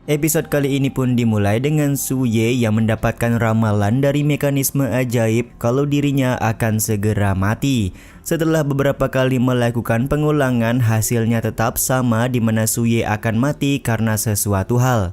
Episode kali ini pun dimulai dengan Su Ye yang mendapatkan ramalan dari mekanisme ajaib kalau dirinya akan segera mati. Setelah beberapa kali melakukan pengulangan, hasilnya tetap sama di mana Su Ye akan mati karena sesuatu hal.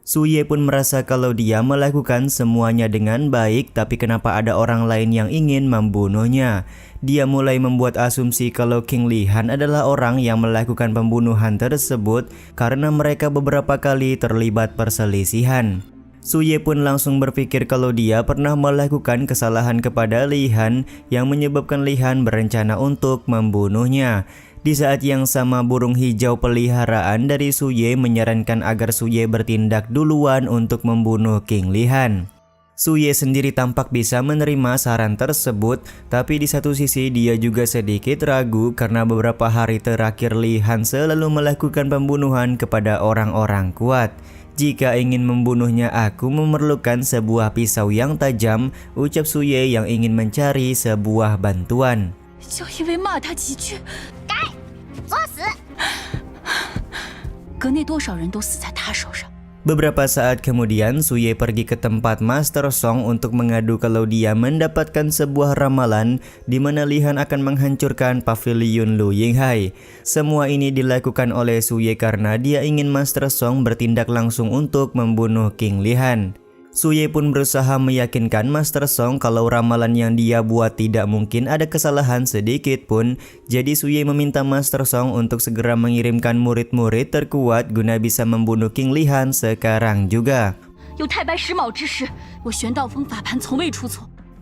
Su Ye pun merasa kalau dia melakukan semuanya dengan baik, tapi kenapa ada orang lain yang ingin membunuhnya. Dia mulai membuat asumsi kalau King Li Han adalah orang yang melakukan pembunuhan tersebut karena mereka beberapa kali terlibat perselisihan. Su Ye pun langsung berpikir kalau dia pernah melakukan kesalahan kepada Li Han yang menyebabkan Li Han berencana untuk membunuhnya. Di saat yang sama, burung hijau peliharaan dari Su Ye menyarankan agar Su Ye bertindak duluan untuk membunuh King Li Han. Su Ye sendiri tampak bisa menerima saran tersebut, tapi di satu sisi dia juga sedikit ragu karena beberapa hari terakhir Li Han selalu melakukan pembunuhan kepada orang-orang kuat. Jika ingin membunuhnya, aku memerlukan sebuah pisau yang tajam, ucap Su Ye yang ingin mencari sebuah bantuan. Beberapa saat kemudian, Su Ye pergi ke tempat Master Song untuk mengadu kalau dia mendapatkan sebuah ramalan di mana Li Han akan menghancurkan pavilion Lu Yinghai. Semua ini dilakukan oleh Su Ye karena dia ingin Master Song bertindak langsung untuk membunuh King Li Han. Su Ye pun berusaha meyakinkan Master Song kalau ramalan yang dia buat tidak mungkin ada kesalahan sedikit pun. Jadi Su Ye meminta Master Song untuk segera mengirimkan murid-murid terkuat guna bisa membunuh King Li Han sekarang juga.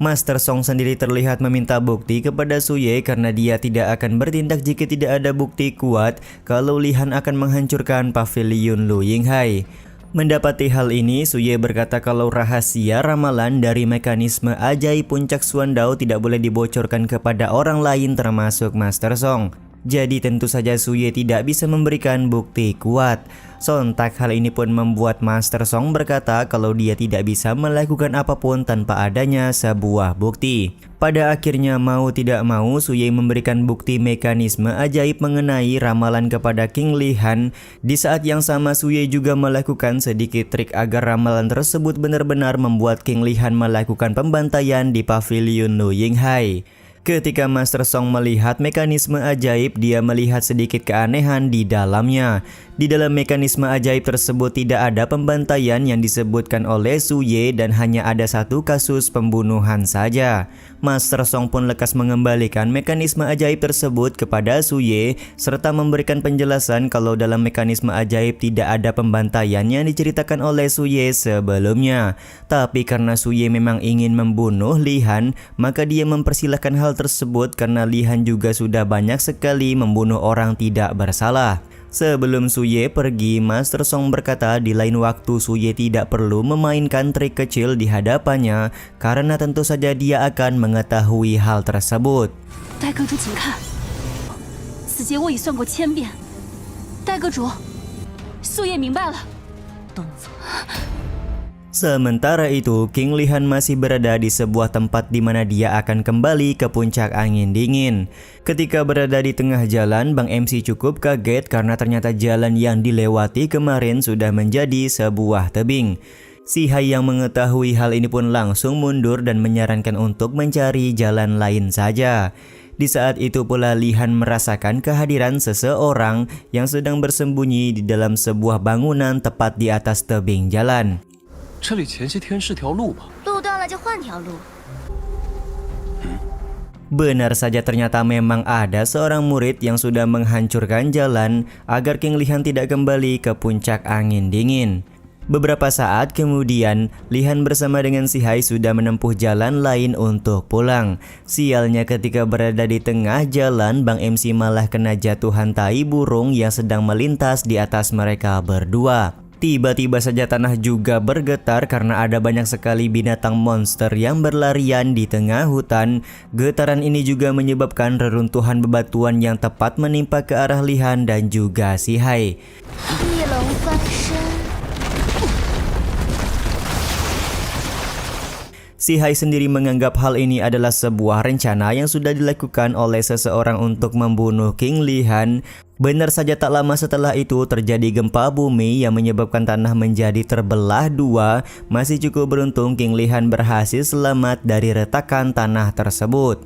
Master Song sendiri terlihat meminta bukti kepada Su Ye karena dia tidak akan bertindak jika tidak ada bukti kuat kalau Li Han akan menghancurkan pavilion Lu Yinghai. Mendapati hal ini, Su Ye berkata kalau rahasia ramalan dari mekanisme ajaib puncak Xuandao tidak boleh dibocorkan kepada orang lain termasuk Master Song. Jadi tentu saja Su Ye tidak bisa memberikan bukti kuat. Sontak hal ini pun membuat Master Song berkata kalau dia tidak bisa melakukan apapun tanpa adanya sebuah bukti. Pada akhirnya mau tidak mau Su Ye memberikan bukti mekanisme ajaib mengenai ramalan kepada King Li Han. Di saat yang sama Su Ye juga melakukan sedikit trik agar ramalan tersebut benar-benar membuat King Li Han melakukan pembantaian di pavilion Lu Yinghai. Ketika Master Song melihat mekanisme ajaib, dia melihat sedikit keanehan di dalamnya. Di dalam mekanisme ajaib tersebut tidak ada pembantaian yang disebutkan oleh Su Ye dan hanya ada satu kasus pembunuhan saja. Master Song pun lekas mengembalikan mekanisme ajaib tersebut kepada Su Ye serta memberikan penjelasan kalau dalam mekanisme ajaib tidak ada pembantaian yang diceritakan oleh Su Ye sebelumnya. Tapi karena Su Ye memang ingin membunuh Li Han, maka dia mempersilahkan hal tersebut karena Li Han juga sudah banyak sekali membunuh orang tidak bersalah. Sebelum Su Ye pergi, Master Song berkata di lain waktu Su Ye tidak perlu memainkan trik kecil di hadapannya karena tentu saja dia akan mengetahui hal tersebut. Sementara itu, King Li Han masih berada di sebuah tempat di mana dia akan kembali ke puncak angin dingin. Ketika berada di tengah jalan, Bang MC cukup kaget karena ternyata jalan yang dilewati kemarin sudah menjadi sebuah tebing. Si Hai yang mengetahui hal ini pun langsung mundur dan menyarankan untuk mencari jalan lain saja. Di saat itu pula Li Han merasakan kehadiran seseorang yang sedang bersembunyi di dalam sebuah bangunan tepat di atas tebing jalan. Benar saja, ternyata memang ada seorang murid yang sudah menghancurkan jalan agar King Li Han tidak kembali ke puncak angin dingin. Beberapa saat kemudian, Li Han bersama dengan si Hai sudah menempuh jalan lain untuk pulang. Sialnya ketika berada di tengah jalan, Bang MC malah kena jatuhan tai burung yang sedang melintas di atas mereka berdua. Tiba-tiba saja tanah juga bergetar karena ada banyak sekali binatang monster yang berlarian di tengah hutan. Getaran ini juga menyebabkan reruntuhan bebatuan yang tepat menimpa ke arah Li Han dan juga si Hai. Si Hai sendiri menganggap hal ini adalah sebuah rencana yang sudah dilakukan oleh seseorang untuk membunuh King Lihan. Benar saja tak lama setelah itu terjadi gempa bumi yang menyebabkan tanah menjadi terbelah dua. Masih cukup beruntung King Lihan berhasil selamat dari retakan tanah tersebut.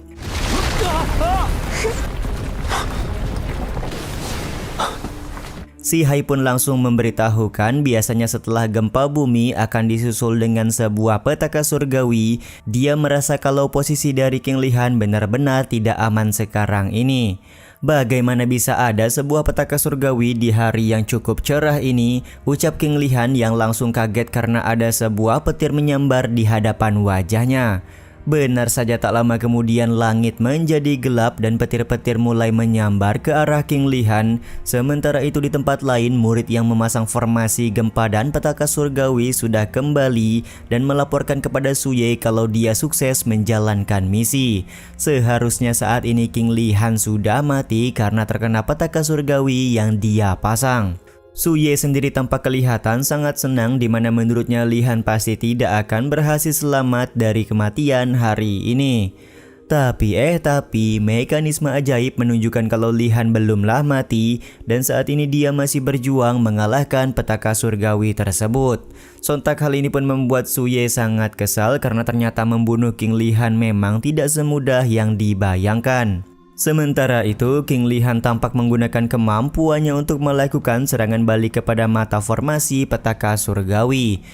Si Hai pun langsung memberitahukan biasanya setelah gempa bumi akan disusul dengan sebuah petaka surgawi. Dia merasa kalau posisi dari King Lihan benar-benar tidak aman sekarang ini. Bagaimana bisa ada sebuah petaka surgawi di hari yang cukup cerah ini? Ucap King Lihan yang langsung kaget karena ada sebuah petir menyambar di hadapan wajahnya. Benar saja tak lama kemudian langit menjadi gelap dan petir-petir mulai menyambar ke arah King Lihan. Sementara itu di tempat lain murid yang memasang formasi gempa dan petaka surgawi sudah kembali dan melaporkan kepada Su Ye kalau dia sukses menjalankan misi. Seharusnya saat ini King Lihan sudah mati karena terkena petaka surgawi yang dia pasang. Su Ye sendiri tampak kelihatan sangat senang di mana menurutnya Lihan pasti tidak akan berhasil selamat dari kematian hari ini. Tapi mekanisme ajaib menunjukkan kalau Lihan belumlah mati dan saat ini dia masih berjuang mengalahkan petaka surgawi tersebut. Sontak hal ini pun membuat Su Ye sangat kesal karena ternyata membunuh King Lihan memang tidak semudah yang dibayangkan. Sementara itu, King Lihan tampak menggunakan kemampuannya untuk melakukan serangan balik kepada mata formasi petaka surgawi.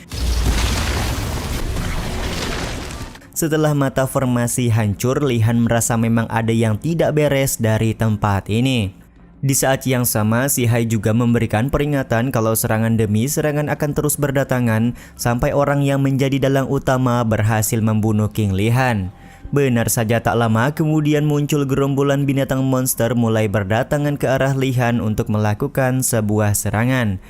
Setelah mata formasi hancur, Lihan merasa memang ada yang tidak beres dari tempat ini. Di saat yang sama, si Hai juga memberikan peringatan kalau serangan demi serangan akan terus berdatangan sampai orang yang menjadi dalang utama berhasil membunuh King Lihan. Benar saja tak lama kemudian muncul gerombolan binatang monster mulai berdatangan ke arah Lihan untuk melakukan sebuah serangan.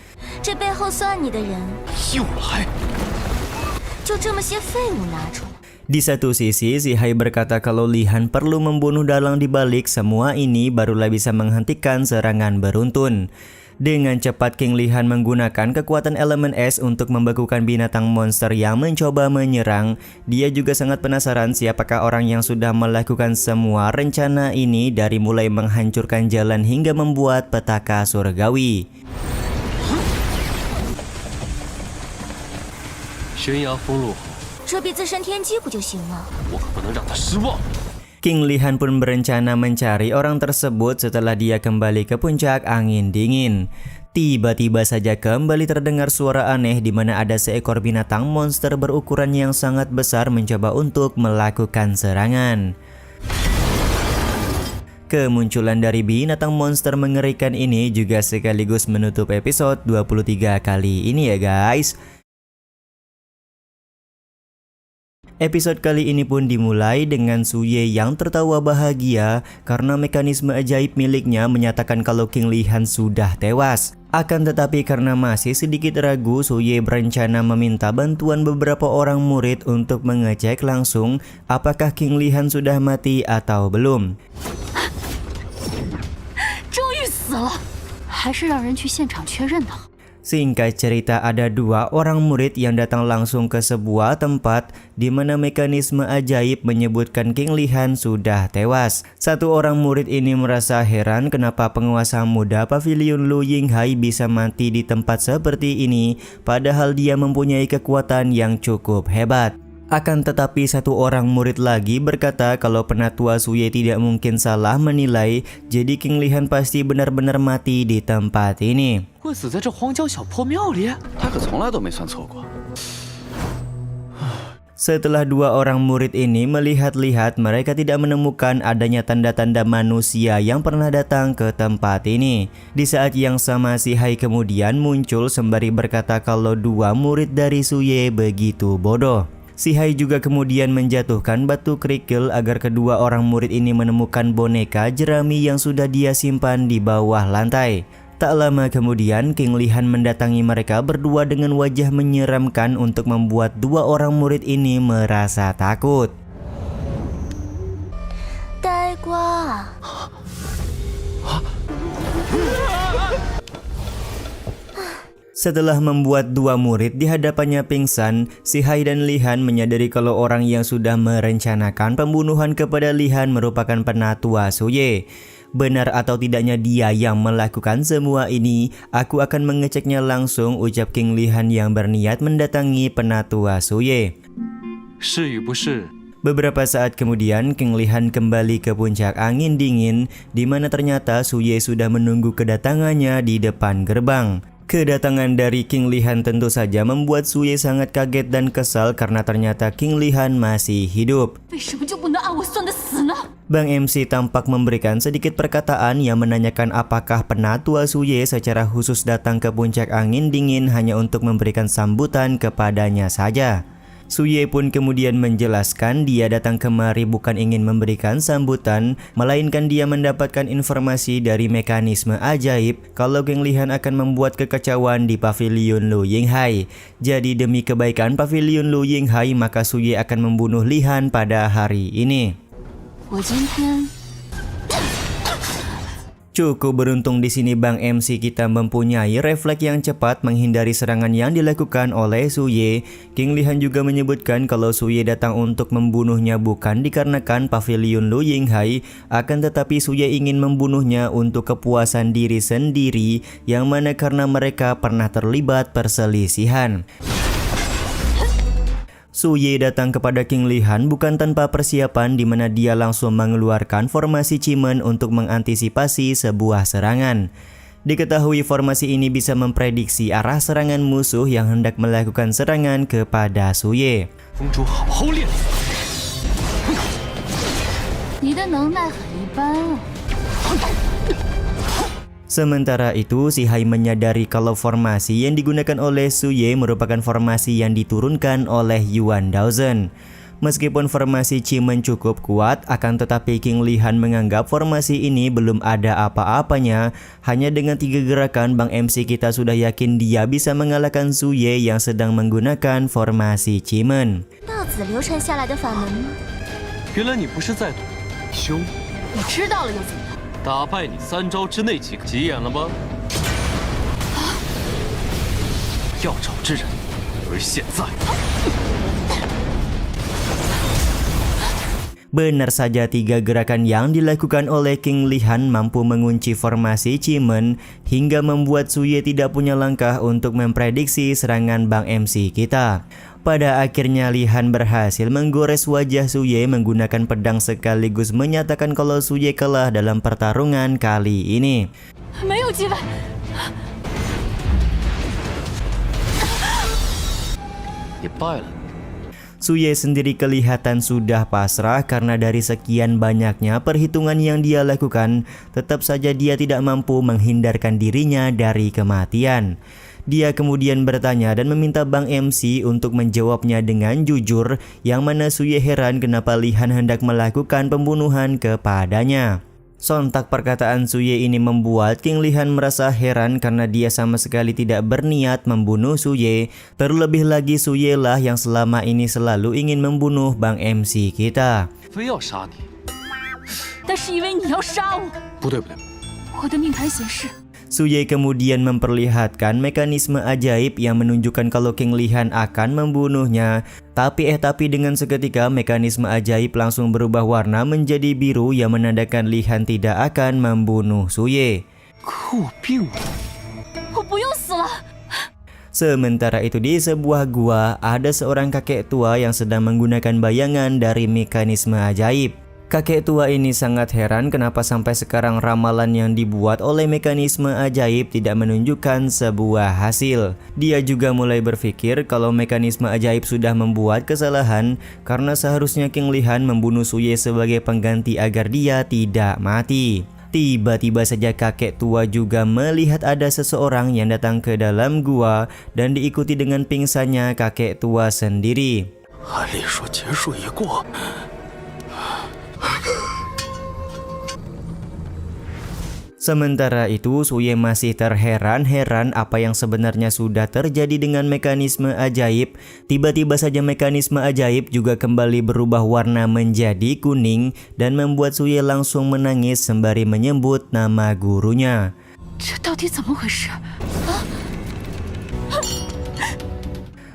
Di satu sisi, si Hai berkata kalau Lihan perlu membunuh dalang di balik semua ini barulah bisa menghentikan serangan beruntun. Dengan cepat King Lihan menggunakan kekuatan elemen es untuk membekukan binatang monster yang mencoba menyerang. Dia juga sangat penasaran siapakah orang yang sudah melakukan semua rencana ini dari mulai menghancurkan jalan hingga membuat petaka surgawi. King Lihan pun berencana mencari orang tersebut setelah dia kembali ke puncak angin dingin. Tiba-tiba saja kembali terdengar suara aneh di mana ada seekor binatang monster berukuran yang sangat besar mencoba untuk melakukan serangan. Kemunculan dari binatang monster mengerikan ini juga sekaligus menutup episode 23 kali ini ya guys. Episode kali ini pun dimulai dengan Su Ye yang tertawa bahagia karena mekanisme ajaib miliknya menyatakan kalau King Lihan sudah tewas. Akan tetapi karena masih sedikit ragu, Su Ye berencana meminta bantuan beberapa orang murid untuk mengecek langsung apakah King Lihan sudah mati atau belum. Singkat cerita, ada dua orang murid yang datang langsung ke sebuah tempat di mana mekanisme ajaib menyebutkan King Lihan sudah tewas. Satu orang murid ini merasa heran kenapa penguasa muda Pavilion Lu Yinghai bisa mati di tempat seperti ini, padahal dia mempunyai kekuatan yang cukup hebat. Akan tetapi satu orang murid lagi berkata kalau penatua Su Ye tidak mungkin salah menilai, jadi King Lihan pasti benar-benar mati di tempat ini. Setelah dua orang murid ini melihat-lihat, mereka tidak menemukan adanya tanda-tanda manusia yang pernah datang ke tempat ini. Di saat yang sama si Hai kemudian muncul sembari berkata kalau dua murid dari Su Ye begitu bodoh. Si Hai juga kemudian menjatuhkan batu kerikil agar kedua orang murid ini menemukan boneka jerami yang sudah dia simpan di bawah lantai. Tak lama kemudian King Lihan mendatangi mereka berdua dengan wajah menyeramkan untuk membuat dua orang murid ini merasa takut. Setelah membuat dua murid di hadapannya pingsan, si Hai dan Li Han menyadari kalau orang yang sudah merencanakan pembunuhan kepada Li Han merupakan penatua Su Ye. Benar atau tidaknya dia yang melakukan semua ini, aku akan mengeceknya langsung, ucap King Li Han yang berniat mendatangi penatua Su Ye. Beberapa saat kemudian, King Li Han kembali ke puncak angin dingin, di mana ternyata Su Ye sudah menunggu kedatangannya di depan gerbang. Kedatangan dari King Li Han tentu saja membuat Su Ye sangat kaget dan kesal karena ternyata King Li Han masih hidup. Bang MC tampak memberikan sedikit perkataan yang menanyakan apakah penatua Su Ye secara khusus datang ke puncak angin dingin hanya untuk memberikan sambutan kepadanya saja. Su Ye pun kemudian menjelaskan dia datang kemari bukan ingin memberikan sambutan, melainkan dia mendapatkan informasi dari mekanisme ajaib kalau King Li Han akan membuat kekacauan di pavilion Lu Yinghai. Jadi demi kebaikan pavilion Lu Yinghai, maka Su Ye akan membunuh Li Han pada hari ini. Cukup beruntung di sini Bang MC kita mempunyai refleks yang cepat menghindari serangan yang dilakukan oleh Su Ye. King Li Han juga menyebutkan kalau Su Ye datang untuk membunuhnya bukan dikarenakan pavilion Lu Yinghai, akan tetapi Su Ye ingin membunuhnya untuk kepuasan diri sendiri, yang mana karena mereka pernah terlibat perselisihan. Su Ye datang kepada King Li Han bukan tanpa persiapan, di mana dia langsung mengeluarkan formasi Qimeng untuk mengantisipasi sebuah serangan. Diketahui formasi ini bisa memprediksi arah serangan musuh yang hendak melakukan serangan kepada Su Ye. Sementara itu, si Hai menyadari kalau formasi yang digunakan oleh Su Ye merupakan formasi yang diturunkan oleh Yuan Daozhen. Meskipun formasi Qimeng cukup kuat, akan tetapi King Li Han menganggap formasi ini belum ada apa-apanya. Hanya dengan 3 gerakan, Bang MC kita sudah yakin dia bisa mengalahkan Su Ye yang sedang menggunakan formasi Qimeng. Benar saja 3 gerakan yang dilakukan oleh King Li Han mampu mengunci formasi Qimeng hingga membuat Su Ye tidak punya langkah untuk memprediksi serangan Bang MC kita. Pada akhirnya Li Han berhasil menggores wajah Su Ye menggunakan pedang sekaligus menyatakan kalau Su Ye kalah dalam pertarungan kali ini. Su Ye sendiri kelihatan sudah pasrah karena dari sekian banyaknya perhitungan yang dia lakukan, tetap saja dia tidak mampu menghindarkan dirinya dari kematian. Dia kemudian bertanya dan meminta Bang MC untuk menjawabnya dengan jujur, yang mana Su Ye heran kenapa Li Han hendak melakukan pembunuhan kepadanya. Sontak perkataan Su Ye ini membuat King Li Han merasa heran karena dia sama sekali tidak berniat membunuh Su Ye. Terlebih lagi Su Ye lah yang selama ini selalu ingin membunuh Bang MC kita. Su Ye kemudian memperlihatkan mekanisme ajaib yang menunjukkan kalau King Li Han akan membunuhnya. Tapi dengan seketika mekanisme ajaib langsung berubah warna menjadi biru yang menandakan Li Han tidak akan membunuh Su Ye. Sementara itu di sebuah gua ada seorang kakek tua yang sedang menggunakan bayangan dari mekanisme ajaib. Kakek tua ini sangat heran kenapa sampai sekarang ramalan yang dibuat oleh mekanisme ajaib tidak menunjukkan sebuah hasil. Dia juga mulai berpikir kalau mekanisme ajaib sudah membuat kesalahan karena seharusnya King Li Han membunuh Su Ye sebagai pengganti agar dia tidak mati. Tiba-tiba saja kakek tua juga melihat ada seseorang yang datang ke dalam gua dan diikuti dengan pingsannya kakek tua sendiri. Sementara itu, Su Ye masih terheran-heran apa yang sebenarnya sudah terjadi dengan mekanisme ajaib. Tiba-tiba saja mekanisme ajaib juga kembali berubah warna menjadi kuning dan membuat Su Ye langsung menangis sembari menyebut nama gurunya.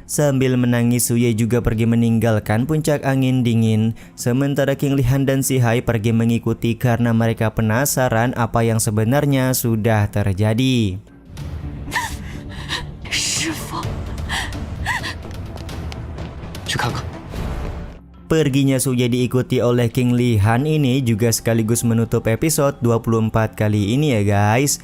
Sambil menangis, Suye juga pergi meninggalkan puncak angin dingin. Sementara King Lihan dan Si Hai pergi mengikuti karena mereka penasaran apa yang sebenarnya sudah terjadi. Perginya Suye diikuti oleh King Lihan ini juga sekaligus menutup episode 24 kali ini ya guys.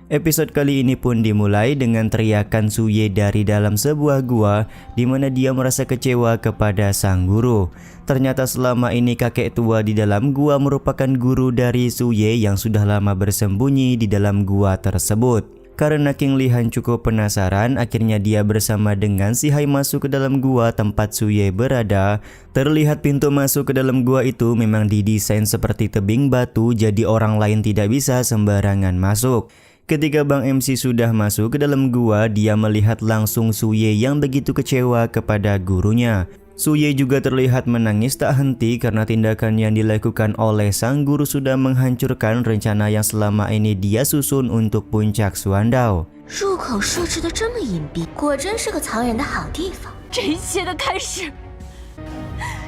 Episode kali ini pun dimulai dengan teriakan Suye dari dalam sebuah gua di mana dia merasa kecewa kepada sang guru. Ternyata selama ini kakek tua di dalam gua merupakan guru dari Suye yang sudah lama bersembunyi di dalam gua tersebut. Karena King Lihan cukup penasaran, akhirnya dia bersama dengan Si Hai masuk ke dalam gua tempat Suye berada. Terlihat pintu masuk ke dalam gua itu memang didesain seperti tebing batu, jadi orang lain tidak bisa sembarangan masuk. Ketika Bang MC sudah masuk ke dalam gua, dia melihat langsung Suye yang begitu kecewa kepada gurunya. Suye juga terlihat menangis tak henti karena tindakan yang dilakukan oleh sang guru sudah menghancurkan rencana yang selama ini dia susun untuk puncak Suandao. 入口设置的这么隐蔽，果真是个藏人的好地方。这一切的开始，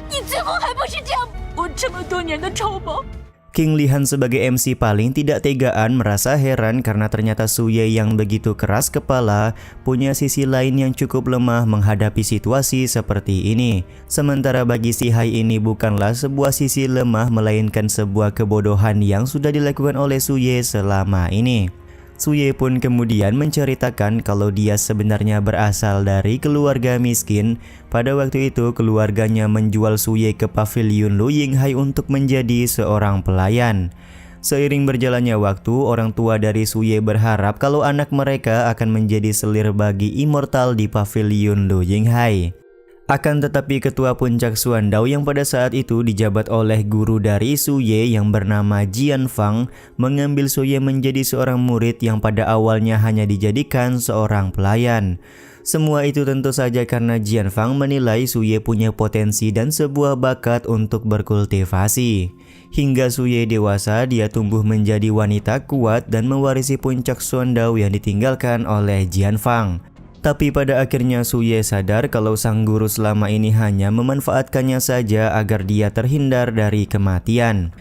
你最后还不是这样我这么多年的筹谋。 King Lihan sebagai MC paling tidak tegaan merasa heran karena ternyata Suye yang begitu keras kepala punya sisi lain yang cukup lemah menghadapi situasi seperti ini. Sementara bagi Si Hai ini bukanlah sebuah sisi lemah melainkan sebuah kebodohan yang sudah dilakukan oleh Suye selama ini. Suye pun kemudian menceritakan kalau dia sebenarnya berasal dari keluarga miskin. Pada waktu itu keluarganya menjual Suye ke pavilion Lu Yinghai untuk menjadi seorang pelayan. Seiring berjalannya waktu, orang tua dari Suye berharap kalau anak mereka akan menjadi selir bagi immortal di pavilion Lu Yinghai. Akan tetapi ketua puncak Suandao yang pada saat itu dijabat oleh guru dari Suye yang bernama Jian Fang mengambil Suye menjadi seorang murid yang pada awalnya hanya dijadikan seorang pelayan. Semua itu tentu saja karena Jian Fang menilai Suye punya potensi dan sebuah bakat untuk berkultivasi. Hingga Suye dewasa, dia tumbuh menjadi wanita kuat dan mewarisi puncak Suandao yang ditinggalkan oleh Jian Fang. Tapi pada akhirnya Suye sadar kalau sang guru selama ini hanya memanfaatkannya saja agar dia terhindar dari kematian.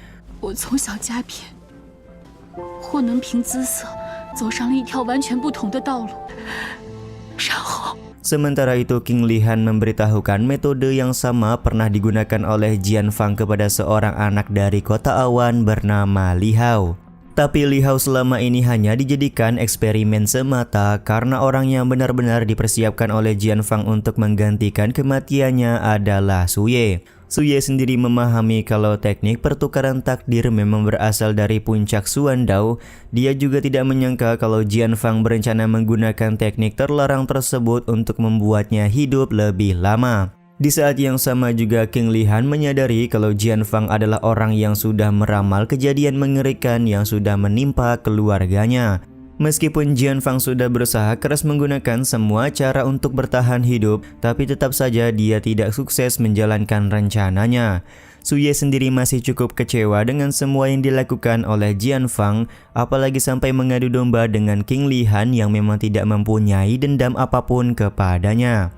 Sementara itu King Lihan memberitahukan metode yang sama pernah digunakan oleh Jian Fang kepada seorang anak dari kota awan bernama Li Hao. Tapi Li Hao selama ini hanya dijadikan eksperimen semata karena orang yang benar-benar dipersiapkan oleh Jian Fang untuk menggantikan kematiannya adalah Suye. Suye sendiri memahami kalau teknik pertukaran takdir memang berasal dari puncak Suandao. Dia juga tidak menyangka kalau Jian Fang berencana menggunakan teknik terlarang tersebut untuk membuatnya hidup lebih lama. Di saat yang sama juga King Lihan menyadari kalau Jian Fang adalah orang yang sudah meramal kejadian mengerikan yang sudah menimpa keluarganya. Meskipun Jian Fang sudah berusaha keras menggunakan semua cara untuk bertahan hidup, tapi tetap saja dia tidak sukses menjalankan rencananya. Suye sendiri masih cukup kecewa dengan semua yang dilakukan oleh Jian Fang, apalagi sampai mengadu domba dengan King Lihan yang memang tidak mempunyai dendam apapun kepadanya.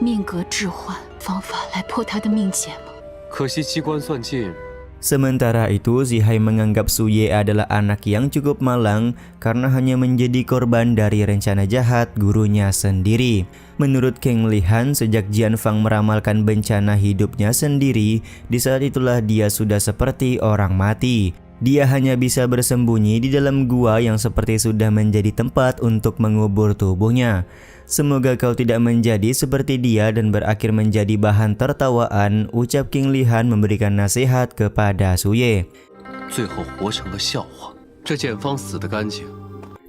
命格置换方法来破他的命劫吗？可惜机关算尽。 Sementara itu, Si Hai menganggap Suye adalah anak yang cukup malang karena hanya menjadi korban dari rencana jahat gurunya sendiri. Menurut King Lihan, sejak Jian Fang meramalkan bencana hidupnya sendiri, di saat itulah dia sudah seperti orang mati. Dia hanya bisa bersembunyi di dalam gua yang seperti sudah menjadi tempat untuk mengubur tubuhnya. Semoga kau tidak menjadi seperti dia dan berakhir menjadi bahan tertawaan, ucap King Lihan memberikan nasihat kepada Suye. 最后活成了笑话。这剑方死得干净。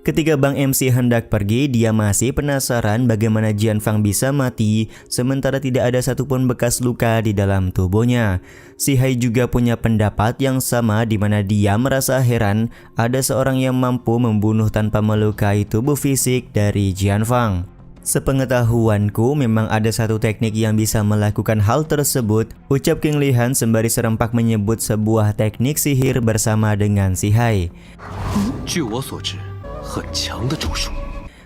Ketika Bang MC hendak pergi, dia masih penasaran bagaimana Jian Fang bisa mati sementara tidak ada satupun bekas luka di dalam tubuhnya. Si Hai juga punya pendapat yang sama di mana dia merasa heran ada seorang yang mampu membunuh tanpa melukai tubuh fisik dari Jian Fang. Sepengetahuanku memang ada satu teknik yang bisa melakukan hal tersebut, ucap King Lihan sembari serempak menyebut sebuah teknik sihir bersama dengan Si Hai. 据我所知，很强的咒术。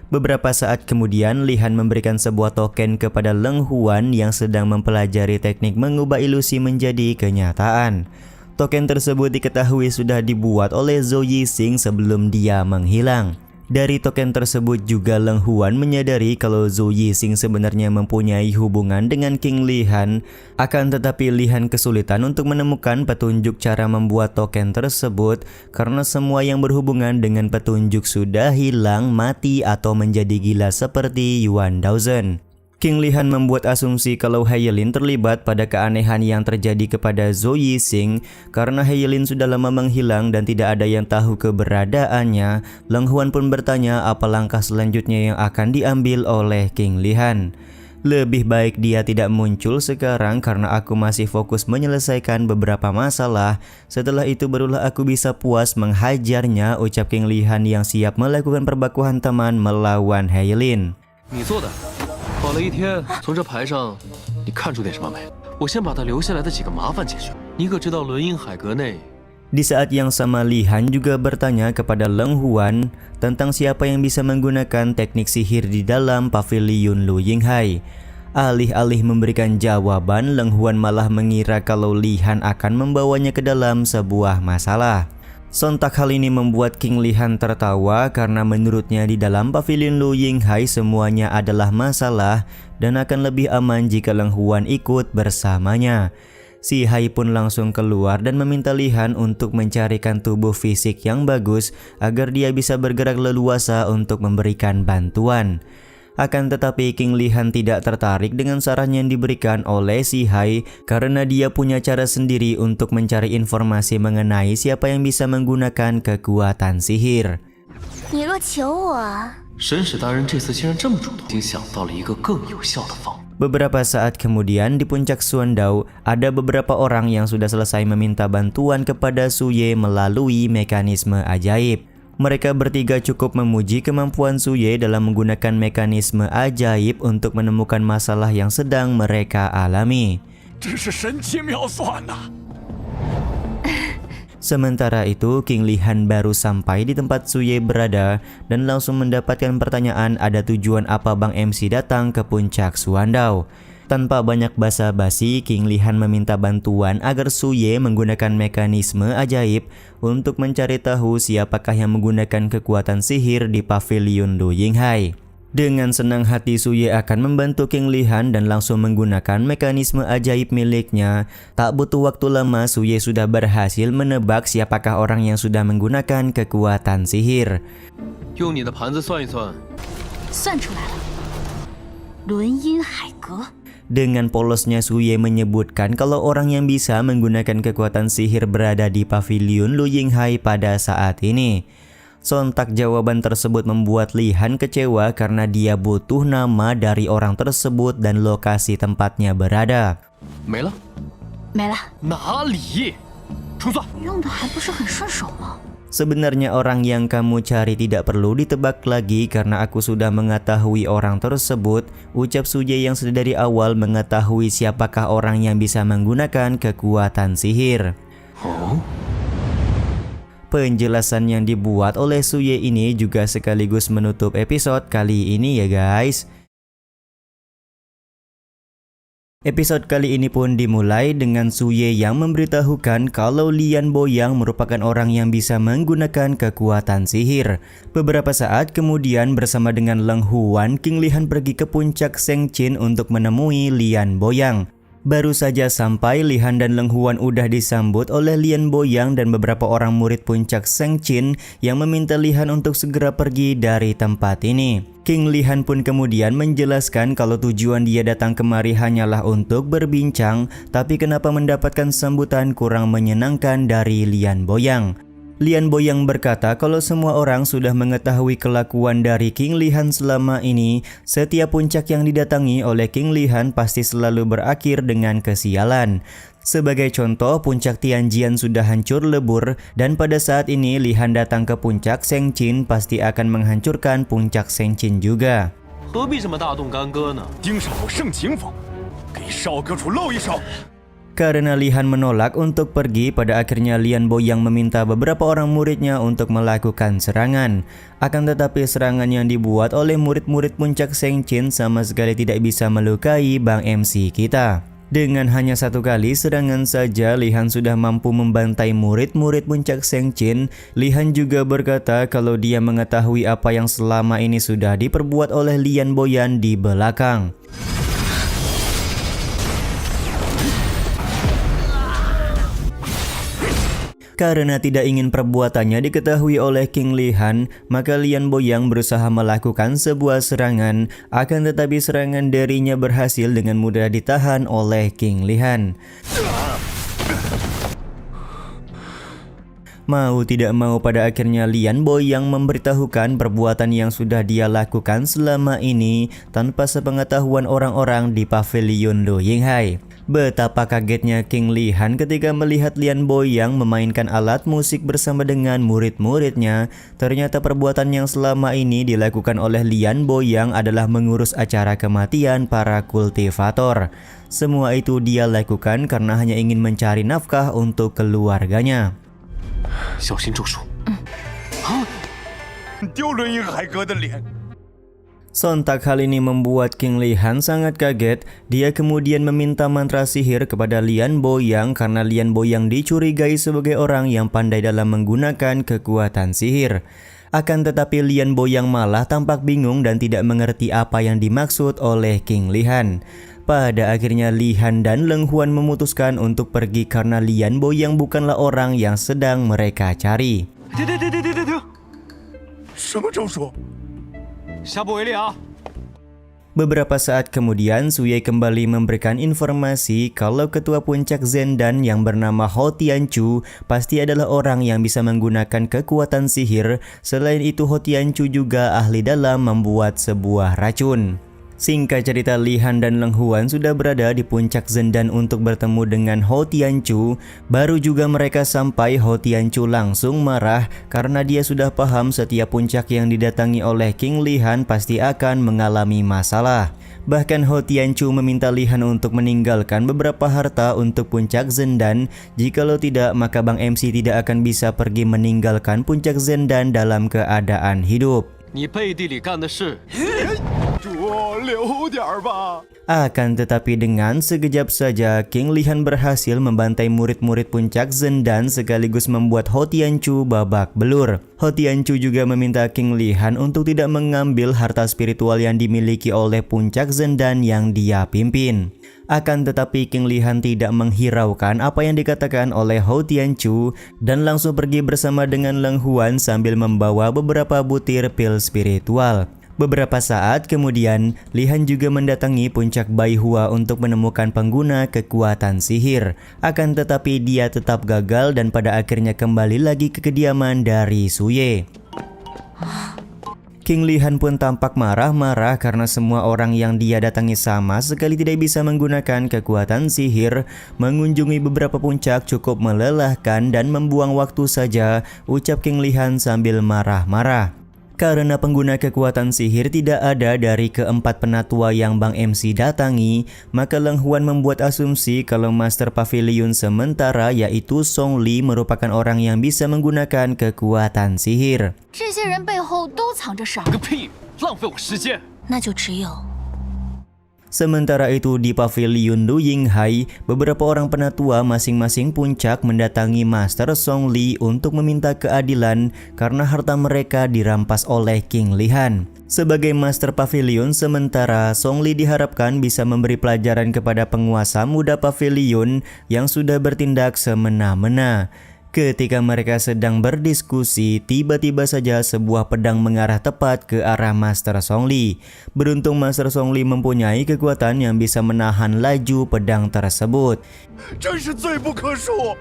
Beberapa saat kemudian, Li Han memberikan sebuah token kepada Leng Huan yang sedang mempelajari teknik mengubah ilusi menjadi kenyataan. Token tersebut diketahui sudah dibuat oleh Zhou Yixing sebelum dia menghilang. Dari token tersebut juga Leng Huan menyadari kalau Zhou Yixing sebenarnya mempunyai hubungan dengan King Li Han. Akan tetapi Li Han kesulitan untuk menemukan petunjuk cara membuat token tersebut karena semua yang berhubungan dengan petunjuk sudah hilang, mati atau menjadi gila seperti Yuan Daozhen. King Li Han membuat asumsi kalau Heilin terlibat pada keanehan yang terjadi kepada Zhou Yixing. Karena Heilin sudah lama menghilang dan tidak ada yang tahu keberadaannya, Leng Huan pun bertanya apa langkah selanjutnya yang akan diambil oleh King Li Han. Lebih baik dia tidak muncul sekarang karena aku masih fokus menyelesaikan beberapa masalah. Setelah itu barulah aku bisa puas menghajarnya, ucap King Li Han yang siap melakukan perbakuhan teman melawan Heilin. 你做的，跑了一天，从这牌上你看出点什么没？我先把他留下来的几个麻烦解决。你可知道轮阴海阁内？ Di saat yang sama, Li Han juga bertanya kepada Leng Huan tentang siapa yang bisa menggunakan teknik sihir di dalam pavilion Lu Yinghai. Alih-alih memberikan jawaban, Leng Huan malah mengira kalau Li Han akan membawanya ke dalam sebuah masalah. Sontak hal ini membuat King Li Han tertawa karena menurutnya di dalam pavilion Lu Yinghai semuanya adalah masalah dan akan lebih aman jika Leng Huan ikut bersamanya. Si Hai pun langsung keluar dan meminta Li Han untuk mencarikan tubuh fisik yang bagus agar dia bisa bergerak leluasa untuk memberikan bantuan. Akan tetapi King Li Han tidak tertarik dengan saran yang diberikan oleh si Hai karena dia punya cara sendiri untuk mencari informasi mengenai siapa yang bisa menggunakan kekuatan sihir. 你若求我， 神使大人这次竟然这么主动，已经想到了一个更有效的方法。 Beberapa saat kemudian di puncak Xuandao, ada beberapa orang yang sudah selesai meminta bantuan kepada Su Ye melalui mekanisme ajaib. Mereka bertiga cukup memuji kemampuan Su Ye dalam menggunakan mekanisme ajaib untuk menemukan masalah yang sedang mereka alami. Sementara itu, King Li Han baru sampai di tempat Su Ye berada dan langsung mendapatkan pertanyaan ada tujuan apa Bang MC datang ke puncak Xuandao. Tanpa banyak basa-basi, King Li Han meminta bantuan agar Su Ye menggunakan mekanisme ajaib untuk mencari tahu siapakah yang menggunakan kekuatan sihir di pavilion Lu Yinghai. Dengan senang hati Su Ye akan membantu King Li Han dan langsung menggunakan mekanisme ajaib miliknya. Tak butuh waktu lama, Su Ye sudah berhasil menebak siapakah orang yang sudah menggunakan kekuatan sihir. 用你的盘子算一算， 算出来了，轮阴海阁。 Dengan polosnya Su Ye menyebutkan kalau orang yang bisa menggunakan kekuatan sihir berada di pavilion Lu Yinghai pada saat ini. Sontak jawaban tersebut membuat Li Han kecewa karena dia butuh nama dari orang tersebut dan lokasi tempatnya berada. 没了，没了，哪里？重算。用的还不是很顺手吗？ Sebenarnya orang yang kamu cari tidak perlu ditebak lagi karena aku sudah mengetahui orang tersebut, ucap Su Ye yang sedari awal mengetahui siapakah orang yang bisa menggunakan kekuatan sihir. Oh? Penjelasan yang dibuat oleh Su Ye ini juga sekaligus menutup episode kali ini ya guys. Episode kali ini pun dimulai dengan Su Ye yang memberitahukan kalau Lian Boyang merupakan orang yang bisa menggunakan kekuatan sihir. Beberapa saat kemudian bersama dengan Leng Huan, King Li Han pergi ke puncak Shengqin untuk menemui Lian Boyang. Baru saja sampai, Li Han dan Leng Huan udah disambut oleh Lian Boyang dan beberapa orang murid puncak Shengqin yang meminta Li Han untuk segera pergi dari tempat ini. King Li Han pun kemudian menjelaskan kalau tujuan dia datang kemari hanyalah untuk berbincang, tapi kenapa mendapatkan sambutan kurang menyenangkan dari Lian Boyang. Lian Boyang berkata kalau semua orang sudah mengetahui kelakuan dari King Li Han selama ini. Setiap puncak yang didatangi oleh King Li Han pasti selalu berakhir dengan kesialan. Sebagai contoh, puncak Tianjian sudah hancur lebur dan pada saat ini Li Han datang ke puncak Shengqin pasti akan menghancurkan puncak Shengqin juga. 何必这么大动干戈呢？ 盯上我盛情坊，给少阁主露一手。Karena Li Han menolak untuk pergi, pada akhirnya Lian Boyang meminta beberapa orang muridnya untuk melakukan serangan. Akan tetapi serangan yang dibuat oleh murid-murid puncak Shengqin sama sekali tidak bisa melukai Bang MC kita. Dengan hanya satu kali serangan saja, Li Han sudah mampu membantai murid-murid puncak Shengqin. Li Han juga berkata kalau dia mengetahui apa yang selama ini sudah diperbuat oleh Lian Boyan di belakang. Karena tidak ingin perbuatannya diketahui oleh King Li Han, maka Lian Boyang berusaha melakukan sebuah serangan, akan tetapi serangan darinya berhasil dengan mudah ditahan oleh King Li Han. Mau tidak mau pada akhirnya Lian Boyang memberitahukan perbuatan yang sudah dia lakukan selama ini tanpa sepengetahuan orang-orang di pavilion Lu Yinghai. Betapa kagetnya King Li Han ketika melihat Lian Boyang memainkan alat musik bersama dengan murid-muridnya. Ternyata perbuatan yang selama ini dilakukan oleh Lian Boyang adalah mengurus acara kematian para kultivator. Semua itu dia lakukan karena hanya ingin mencari nafkah untuk keluarganya. 小心中暑。丢轮银海阁的脸。 Sontak hal ini membuat King Li Han sangat kaget. Dia kemudian meminta mantra sihir kepada Lian Boyang karena Lian Boyang dicurigai sebagai orang yang pandai dalam menggunakan kekuatan sihir. Akan tetapi Lian Boyang malah tampak bingung dan tidak mengerti apa yang dimaksud oleh King Li Han. Pada akhirnya Li Han dan Leng Huan memutuskan untuk pergi karena Lian Boyang bukanlah orang yang sedang mereka cari. 什么招数？ 下不为例啊！ Beberapa saat kemudian, Suyei kembali memberikan informasi kalau ketua puncak Zendan yang bernama Hou Tianchu pasti adalah orang yang bisa menggunakan kekuatan sihir. Selain itu, Hou Tianchu juga ahli dalam membuat sebuah racun. Singkat cerita, Li Han dan Leng Huan sudah berada di puncak Zendan untuk bertemu dengan Hou Tianchu. Baru juga mereka sampai, Hou Tianchu langsung marah karena dia sudah paham setiap puncak yang didatangi oleh King Li Han pasti akan mengalami masalah. Bahkan Hou Tianchu meminta Li Han untuk meninggalkan beberapa harta untuk puncak Zendan. Jikalau tidak, maka Bang MC tidak akan bisa pergi meninggalkan puncak Zendan dalam keadaan hidup. 你背地里干的事， 主留点儿吧。 Akan tetapi dengan sekejap saja, King Li Han berhasil membantai murid-murid puncak Zendan sekaligus membuat Hou Tianchu babak belur. Hou Tianchu juga meminta King Li Han untuk tidak mengambil harta spiritual yang dimiliki oleh puncak Zendan yang dia pimpin. Akan tetapi King Li Han tidak menghiraukan apa yang dikatakan oleh Hou Tianchu dan langsung pergi bersama dengan Leng Huan sambil membawa beberapa butir pil spiritual. Beberapa saat kemudian, Li Han juga mendatangi puncak Baihua untuk menemukan pengguna kekuatan sihir. Akan tetapi dia tetap gagal dan pada akhirnya kembali lagi ke kediaman dari Suyei. King Li Han pun tampak marah-marah karena semua orang yang dia datangi sama sekali tidak bisa menggunakan kekuatan sihir. Mengunjungi beberapa puncak cukup melelahkan dan membuang waktu saja, ucap King Li Han sambil marah-marah. Karena pengguna kekuatan sihir tidak ada dari keempat penatua yang Bang MC datangi, maka Leng Huan membuat asumsi kalau Master Pavilion sementara yaitu Song Li merupakan orang yang bisa menggunakan kekuatan sihir. 这些人背后都藏着啥？ 个屁！浪费我时间。 那就只有 Sementara itu di pavilion Lu Yinghai, beberapa orang penatua masing-masing puncak mendatangi Master Song Li untuk meminta keadilan karena harta mereka dirampas oleh King Li Han. Sebagai Master Pavilion sementara, Song Li diharapkan bisa memberi pelajaran kepada penguasa muda pavilion yang sudah bertindak semena-mena. Ketika mereka sedang berdiskusi, tiba-tiba saja sebuah pedang mengarah tepat ke arah Master Song Li. Beruntung Master Song Li mempunyai kekuatan yang bisa menahan laju pedang tersebut. 真是罪不可恕！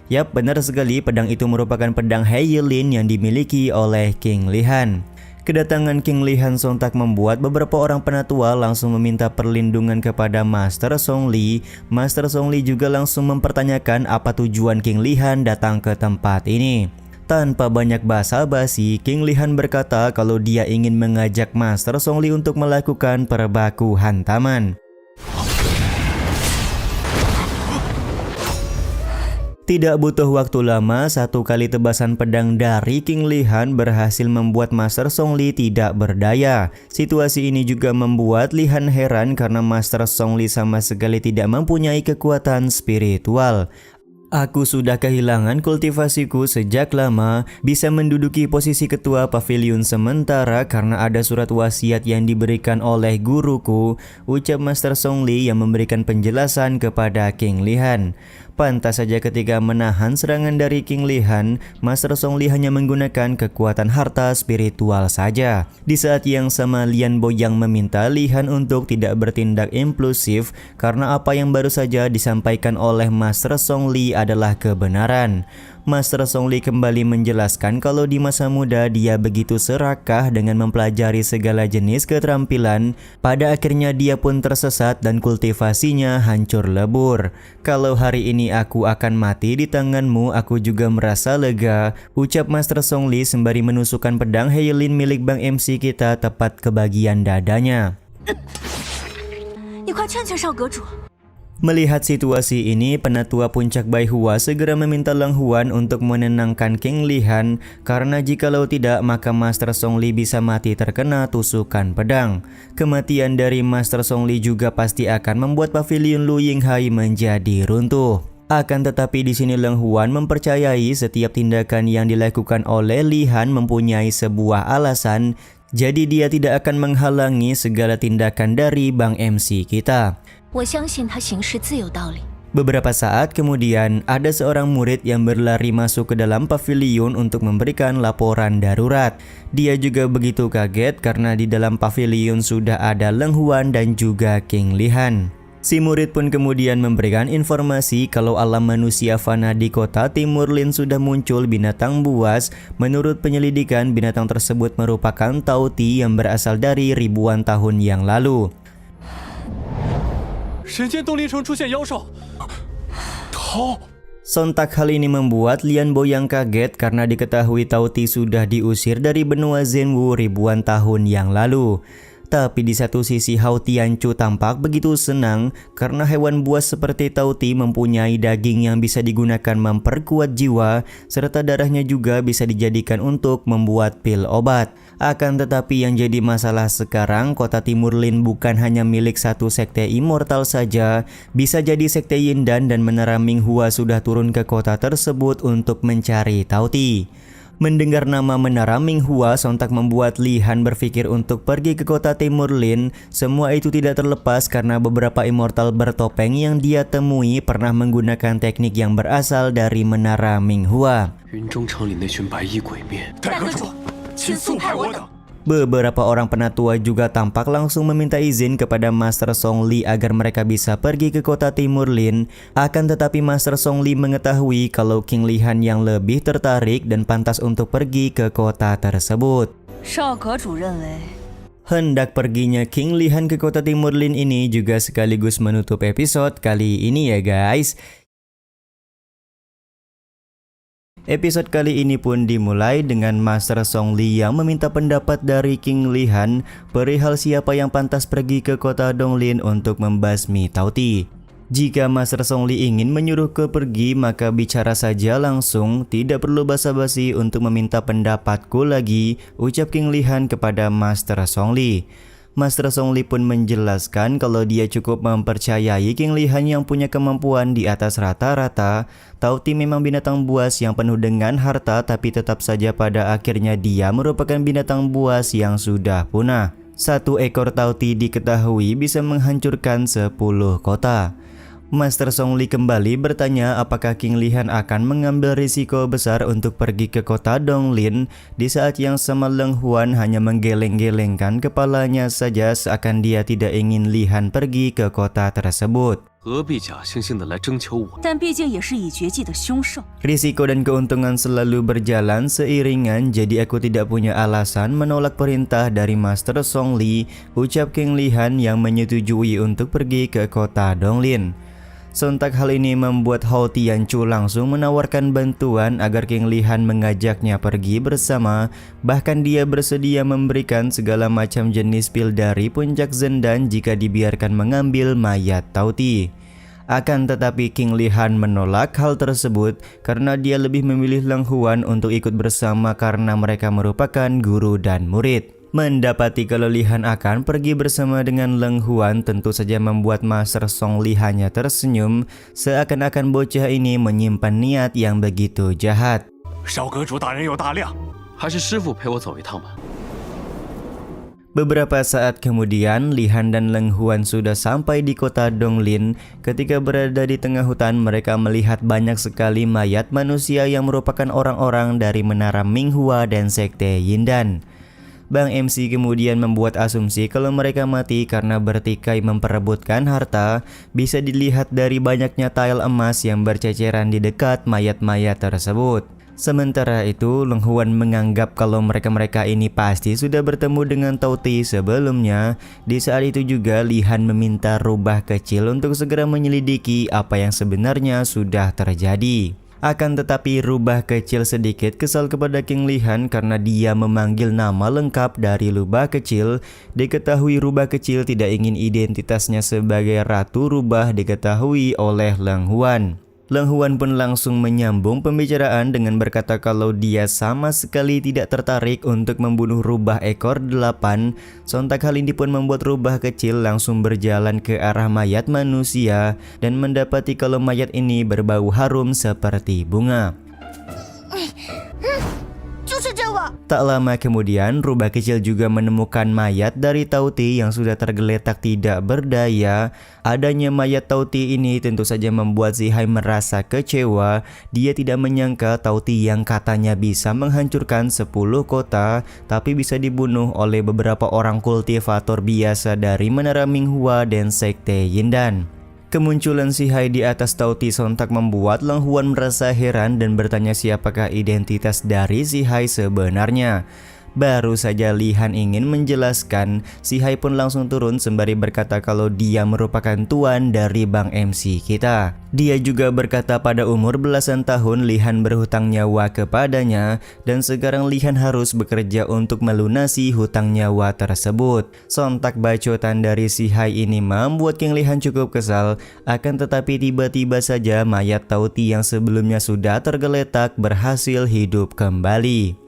Yap, benar sekali, pedang itu merupakan pedang Heilin yang dimiliki oleh King Li Han. Kedatangan King Li Han sontak membuat beberapa orang penatua langsung meminta perlindungan kepada Master Song Li. Master Song Li juga langsung mempertanyakan apa tujuan King Li Han datang ke tempat ini. Tanpa banyak basa-basi, King Li Han berkata kalau dia ingin mengajak Master Song Li untuk melakukan perbaku hantaman. Tidak butuh waktu lama, satu kali tebasan pedang dari King Lihan berhasil membuat Master Zhong Li tidak berdaya. Situasi ini juga membuat Lihan heran karena Master Zhong Li sama sekali tidak mempunyai kekuatan spiritual. Aku sudah kehilangan kultivasiku sejak lama, bisa menduduki posisi ketua pavilion sementara karena ada surat wasiat yang diberikan oleh guruku, ucap Master Zhong Li yang memberikan penjelasan kepada King Lihan. Pantas saja ketika menahan serangan dari King Lihan, Master Zhong Li hanya menggunakan kekuatan harta spiritual saja. Di saat yang sama Lian Boyang meminta Lihan untuk tidak bertindak impulsif karena apa yang baru saja disampaikan oleh Master Zhong Li adalah kebenaran. Master Zhong Li kembali menjelaskan kalau di masa muda dia begitu serakah dengan mempelajari segala jenis keterampilan, pada akhirnya dia pun tersesat dan kultivasinya hancur lebur. Kalau hari ini aku akan mati di tanganmu, aku juga merasa lega, ucap Master Zhong Li sembari menusukkan pedang Heilin milik Bang MC kita tepat ke bagian dadanya. Melihat situasi ini, penatua puncak Bai Hua segera meminta Lang Huan untuk menenangkan King Lihan karena jikalau tidak maka Master Zhong Li bisa mati terkena tusukan pedang. Kematian dari Master Zhong Li juga pasti akan membuat pavilion Lu Yinghai menjadi runtuh. Akan tetapi di sini Lang Huan mempercayai setiap tindakan yang dilakukan oleh Lihan mempunyai sebuah alasan, jadi dia tidak akan menghalangi segala tindakan dari Bang MC kita. Beberapa saat kemudian, ada seorang murid yang berlari masuk ke dalam pavilion untuk memberikan laporan darurat. Dia juga begitu kaget karena di dalam pavilion sudah ada Lang Huan dan juga King Lihan. Si murid pun kemudian memberikan informasi kalau alam manusia fana di kota Timur Lin sudah muncul binatang buas. Menurut penyelidikan, binatang tersebut merupakan Tauti yang berasal dari ribuan tahun yang lalu. Sontak hal ini membuat Lian Boyang kaget karena diketahui Tauti sudah diusir dari benua Zhenwu ribuan tahun yang lalu. Tapi di satu sisi Hao Tianchu tampak begitu senang karena hewan buas seperti Tauti mempunyai daging yang bisa digunakan memperkuat jiwa serta darahnya juga bisa dijadikan untuk membuat pil obat. Akan tetapi yang jadi masalah sekarang, kota Timur Lin bukan hanya milik satu sekte immortal saja, bisa jadi sekte Yindan dan Menara Minghua sudah turun ke kota tersebut untuk mencari Tauti. Mendengar nama Menara Minghua sontak membuat Lihan berpikir untuk pergi ke kota Timur Lin. Semua itu tidak terlepas karena beberapa immortal bertopeng yang dia temui pernah menggunakan teknik yang berasal dari Menara Minghua. Beberapa orang penatua juga tampak langsung meminta izin kepada Master Zhong Li agar mereka bisa pergi ke kota Timur Lin. Akan tetapi Master Zhong Li mengetahui kalau King Lihan yang lebih tertarik dan pantas untuk pergi ke kota tersebut. Hendak perginya King Lihan ke kota Timur Lin ini juga sekaligus menutup episode kali ini ya guys. Episode kali ini pun dimulai dengan Master Zhong Li yang meminta pendapat dari King Lihan perihal siapa yang pantas pergi ke kota Donglin untuk membasmi Tauti. Jika Master Zhong Li ingin menyuruh ke pergi maka bicara saja langsung, tidak perlu basa-basi untuk meminta pendapatku lagi, ucap King Lihan kepada Master Zhong Li. Master Zhong Li pun menjelaskan kalau dia cukup mempercayai King Lihan yang punya kemampuan di atas rata-rata. Tauti memang binatang buas yang penuh dengan harta, tapi tetap saja pada akhirnya dia merupakan binatang buas yang sudah punah. Satu ekor Tauti diketahui bisa menghancurkan 10 kota. Master Zhong Li kembali bertanya apakah King Lihan akan mengambil risiko besar untuk pergi ke kota Donglin. Di saat yang sama Lang Huan hanya menggeleng-gelengkan kepalanya saja seakan dia tidak ingin Lihan pergi ke kota tersebut. Risiko dan keuntungan selalu berjalan seiringan, jadi aku tidak punya alasan menolak perintah dari Master Zhong Li, ucap King Lihan yang menyetujui untuk pergi ke kota Donglin. Sontak hal ini membuat Hao Tianchu langsung menawarkan bantuan agar King Lihan mengajaknya pergi bersama. Bahkan dia bersedia memberikan segala macam jenis pil dari puncak Zendan jika dibiarkan mengambil mayat Tauti. Akan tetapi King Lihan menolak hal tersebut karena dia lebih memilih Leng Huan untuk ikut bersama karena mereka merupakan guru dan murid. Mendapati kalau Lihan akan pergi bersama dengan Leng Huan tentu saja membuat Master Song Lihannya tersenyum, seakan-akan bocah ini menyimpan niat yang begitu jahat. 少阁主大人有大量， 还是师傅陪我走一趟吧。 Beberapa saat kemudian, Lihan dan Leng Huan sudah sampai di kota Donglin. Ketika berada di tengah hutan, mereka melihat banyak sekali mayat manusia yang merupakan orang-orang dari Menara Minghua dan Sekte Yindan. Bang MC kemudian membuat asumsi kalau mereka mati karena bertikai memperebutkan harta, bisa dilihat dari banyaknya tile emas yang berceceran di dekat mayat-mayat tersebut. Sementara itu, Leng Huan menganggap kalau mereka-mereka ini pasti sudah bertemu dengan Tao Ti sebelumnya. Di saat itu juga Lihan meminta rubah kecil untuk segera menyelidiki apa yang sebenarnya sudah terjadi. Akan tetapi rubah kecil sedikit kesal kepada King Lihan karena dia memanggil nama lengkap dari rubah kecil. Diketahui rubah kecil tidak ingin identitasnya sebagai Ratu Rubah diketahui oleh Leng Huan. Leng Huan pun langsung menyambung pembicaraan dengan berkata kalau dia sama sekali tidak tertarik untuk membunuh rubah ekor 8. Sontak hal ini pun membuat rubah kecil langsung berjalan ke arah mayat manusia dan mendapati kalau mayat ini berbau harum seperti bunga. Tak lama kemudian, rubah kecil juga menemukan mayat dari Tao Ti yang sudah tergeletak tidak berdaya. Adanya mayat Tao Ti ini tentu saja membuat Si Hai merasa kecewa. Dia tidak menyangka Tao Ti yang katanya bisa menghancurkan 10 kota, tapi bisa dibunuh oleh beberapa orang kultivator biasa dari Menara Minghua dan Sekte Yindan. Kemunculan Si Hai di atas Tao Ti sontak membuat Leng Huan merasa heran dan bertanya siapakah identitas dari Si Hai sebenarnya. Baru saja Lihan ingin menjelaskan, Si Hai pun langsung turun sembari berkata kalau dia merupakan tuan dari Bang MC kita. Dia juga berkata pada umur belasan tahun Lihan berhutang nyawa kepadanya dan sekarang Lihan harus bekerja untuk melunasi hutang nyawa tersebut. Sontak bacotan dari Si Hai ini membuat King Lihan cukup kesal, akan tetapi tiba-tiba saja mayat Tao Ti yang sebelumnya sudah tergeletak berhasil hidup kembali.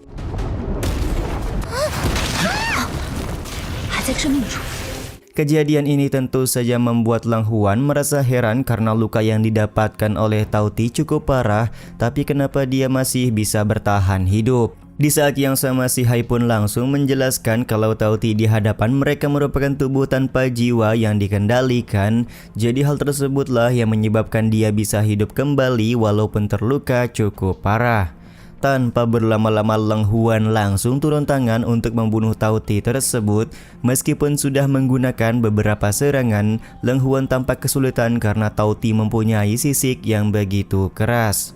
Kejadian ini tentu saja membuat Leng Huan merasa heran karena luka yang didapatkan oleh Tao Ti cukup parah, tapi kenapa dia masih bisa bertahan hidup? Di saat yang sama Si Hai pun langsung menjelaskan kalau Tao Ti di hadapan mereka merupakan tubuh tanpa jiwa yang dikendalikan. Jadi hal tersebutlah yang menyebabkan dia bisa hidup kembali walaupun terluka cukup parah. Tanpa berlama-lama Leng Huan langsung turun tangan untuk membunuh Tao Ti tersebut. Meskipun sudah menggunakan beberapa serangan, Leng Huan tampak kesulitan karena Tao Ti mempunyai sisik yang begitu keras.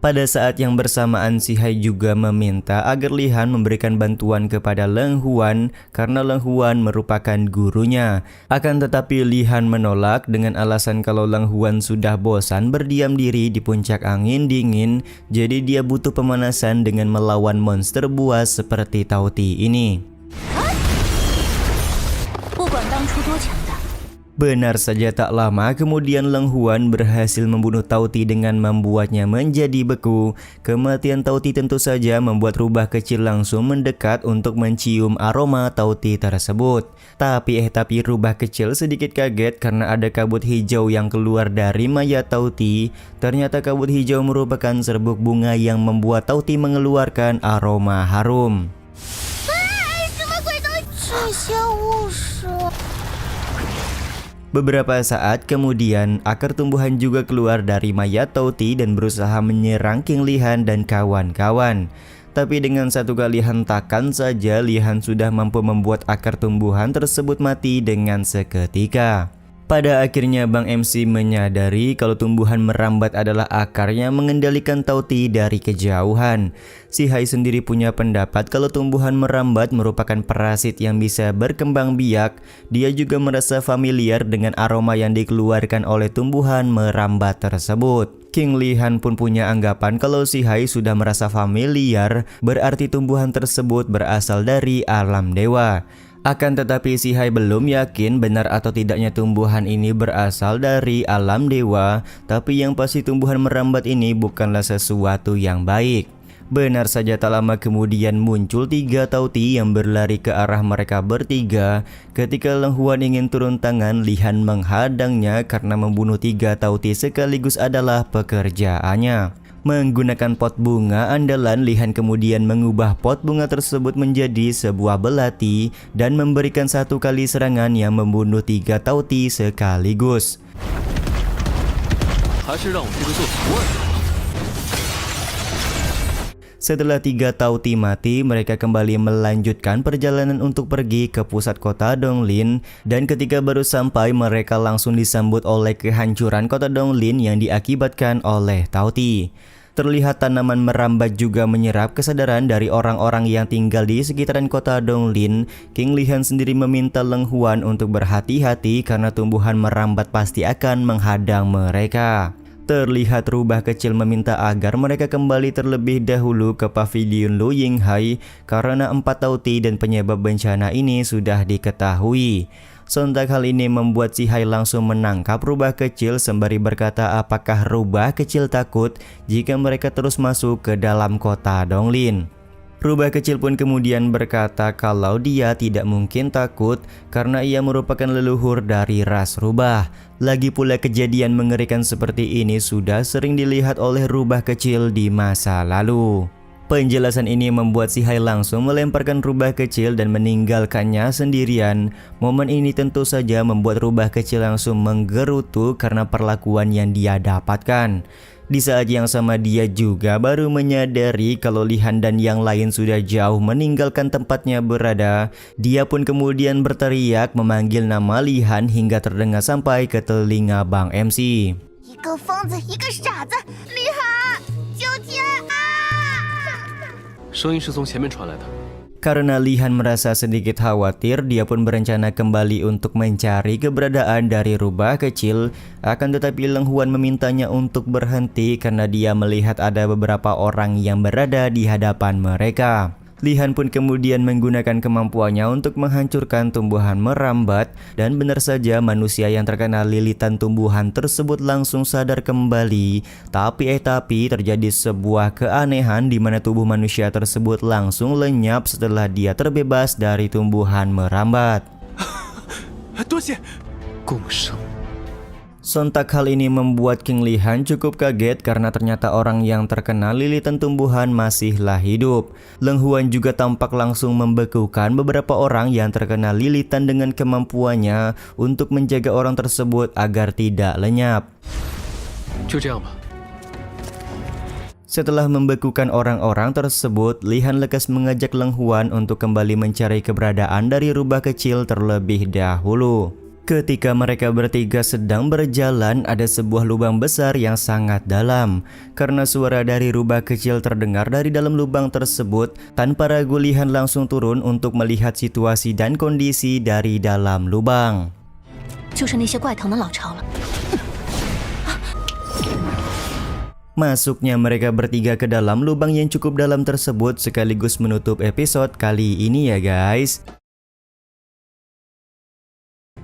Pada saat yang bersamaan Si Hai juga meminta agar Lihan memberikan bantuan kepada Leng Huan karena Leng Huan merupakan gurunya. Akan tetapi Lihan menolak dengan alasan kalau Leng Huan sudah bosan berdiam diri di puncak angin dingin, jadi dia butuh pemanasan dengan melawan monster buas seperti Tao Ti ini. Benar saja tak lama kemudian Leng Huan berhasil membunuh Tao Ti dengan membuatnya menjadi beku. Kematian Tao Ti tentu saja membuat rubah kecil langsung mendekat untuk mencium aroma Tao Ti tersebut. Tapi rubah kecil sedikit kaget karena ada kabut hijau yang keluar dari mayat Tao Ti. Ternyata kabut hijau merupakan serbuk bunga yang membuat Tao Ti mengeluarkan aroma harum. Beberapa saat kemudian, akar tumbuhan juga keluar dari mayat Tao Ti dan berusaha menyerang King Lihan dan kawan-kawan. Tapi dengan satu kali hentakan saja, Lihan sudah mampu membuat akar tumbuhan tersebut mati dengan seketika. Pada akhirnya Bang MC menyadari kalau tumbuhan merambat adalah akarnya mengendalikan Tao Ti dari kejauhan. Si Hai sendiri punya pendapat kalau tumbuhan merambat merupakan parasit yang bisa berkembang biak. Dia juga merasa familiar dengan aroma yang dikeluarkan oleh tumbuhan merambat tersebut. King Lihan pun punya anggapan kalau si Hai sudah merasa familiar, berarti tumbuhan tersebut berasal dari alam dewa. Akan tetapi si Hai belum yakin benar atau tidaknya tumbuhan ini berasal dari alam dewa, tapi yang pasti tumbuhan merambat ini bukanlah sesuatu yang baik. Benar saja tak lama kemudian muncul 3 Tauti yang berlari ke arah mereka bertiga. Ketika Leng Huan ingin turun tangan, Lihan menghadangnya karena membunuh 3 Tauti sekaligus adalah pekerjaannya. Menggunakan pot bunga andalan, Lihan kemudian mengubah pot bunga tersebut menjadi sebuah belati dan memberikan 1 kali serangan yang membunuh 3 Tauti sekaligus. Setelah 3 Tauti mati, mereka kembali melanjutkan perjalanan untuk pergi ke pusat kota Donglin, dan ketika baru sampai mereka langsung disambut oleh kehancuran kota Donglin yang diakibatkan oleh Tauti. Terlihat tanaman merambat juga menyerap kesadaran dari orang-orang yang tinggal di sekitaran kota Donglin. King Lihan sendiri meminta Leng Huan untuk berhati-hati karena tumbuhan merambat pasti akan menghadang mereka. Terlihat rubah kecil meminta agar mereka kembali terlebih dahulu ke pavilion Lu Yinghai karena 4 Tauti dan penyebab bencana ini sudah diketahui. Sontak hal ini membuat si Hai langsung menangkap rubah kecil sembari berkata apakah rubah kecil takut jika mereka terus masuk ke dalam kota Donglin. Rubah kecil pun kemudian berkata kalau dia tidak mungkin takut karena ia merupakan leluhur dari ras rubah. Lagi pula kejadian mengerikan seperti ini sudah sering dilihat oleh rubah kecil di masa lalu. Penjelasan ini membuat si Hai langsung melemparkan rubah kecil dan meninggalkannya sendirian. Momen ini tentu saja membuat rubah kecil langsung menggerutu karena perlakuan yang dia dapatkan. Di saat yang sama dia juga baru menyadari kalau Lihan dan yang lain sudah jauh meninggalkan tempatnya berada. Dia pun kemudian berteriak memanggil nama Lihan hingga terdengar sampai ke telinga Bang MC. 一个疯子，一个傻子，厉害！救天啊！ 声音是从前面传来的。 Karena Lihan merasa sedikit khawatir, dia pun berencana kembali untuk mencari keberadaan dari rubah kecil. Akan tetapi Leng Huan memintanya untuk berhenti karena dia melihat ada beberapa orang yang berada di hadapan mereka. Lihan pun kemudian menggunakan kemampuannya untuk menghancurkan tumbuhan merambat, dan benar saja manusia yang terkena lilitan tumbuhan tersebut langsung sadar kembali. Tapi terjadi sebuah keanehan di mana tubuh manusia tersebut langsung lenyap setelah dia terbebas dari tumbuhan merambat. 多谢。 共生。 Sontak hal ini membuat King Lihan cukup kaget karena ternyata orang yang terkena lilitan tumbuhan masihlah hidup. Leng Huan juga tampak langsung membekukan beberapa orang yang terkena lilitan dengan kemampuannya untuk menjaga orang tersebut agar tidak lenyap. 就这样吧。 Setelah membekukan orang-orang tersebut, Lihan lekas mengajak Leng Huan untuk kembali mencari keberadaan dari rubah kecil terlebih dahulu. Ketika mereka bertiga sedang berjalan, ada sebuah lubang besar yang sangat dalam. Karena suara dari rubah kecil terdengar dari dalam lubang tersebut, tanpa ragu Lihan langsung turun untuk melihat situasi dan kondisi dari dalam lubang. 就是那些怪藤的老巢了。 Masuknya mereka bertiga ke dalam lubang yang cukup dalam tersebut sekaligus menutup episode kali ini ya guys.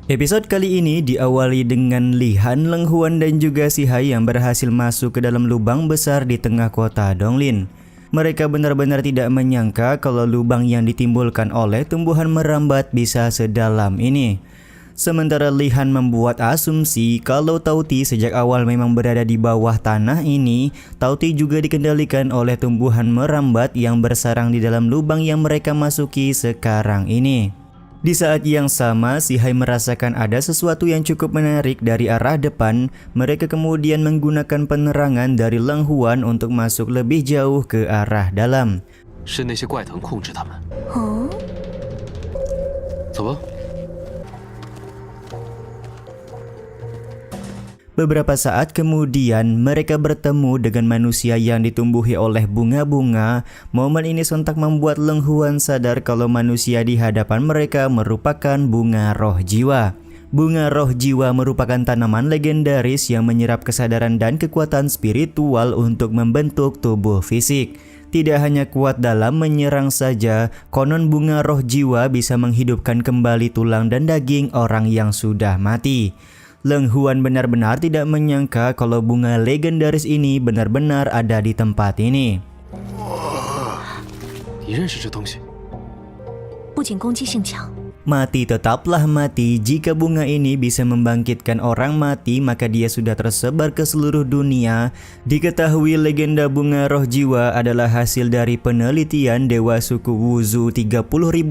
Episode kali ini diawali dengan Lihan, Leng Huan dan juga si Hai yang berhasil masuk ke dalam lubang besar di tengah kota Donglin. Mereka benar-benar tidak menyangka kalau lubang yang ditimbulkan oleh tumbuhan merambat bisa sedalam ini. Sementara Lihan membuat asumsi kalau Tauti sejak awal memang berada di bawah tanah ini, Tauti juga dikendalikan oleh tumbuhan merambat yang bersarang di dalam lubang yang mereka masuki sekarang ini. Di saat yang sama, si Hai merasakan ada sesuatu yang cukup menarik dari arah depan. Mereka kemudian menggunakan penerangan dari Leng Huan untuk masuk lebih jauh ke arah dalam. 是那些怪藤控制他们。哦， 走吧。 Beberapa saat kemudian, mereka bertemu dengan manusia yang ditumbuhi oleh bunga-bunga. Momen ini sontak membuat Leng Huan sadar kalau manusia di hadapan mereka merupakan bunga roh jiwa. Bunga roh jiwa merupakan tanaman legendaris yang menyerap kesadaran dan kekuatan spiritual untuk membentuk tubuh fisik. Tidak hanya kuat dalam menyerang saja, konon bunga roh jiwa bisa menghidupkan kembali tulang dan daging orang yang sudah mati. Leng Huan benar-benar tidak menyangka kalau bunga legendaris ini benar-benar ada di tempat ini. 你认识这东西？ 不仅攻击性强， Mati tetaplah mati. Jika bunga ini bisa membangkitkan orang mati, maka dia sudah tersebar ke seluruh dunia. Diketahui legenda bunga roh jiwa adalah hasil dari penelitian dewa suku Wuzu 30.000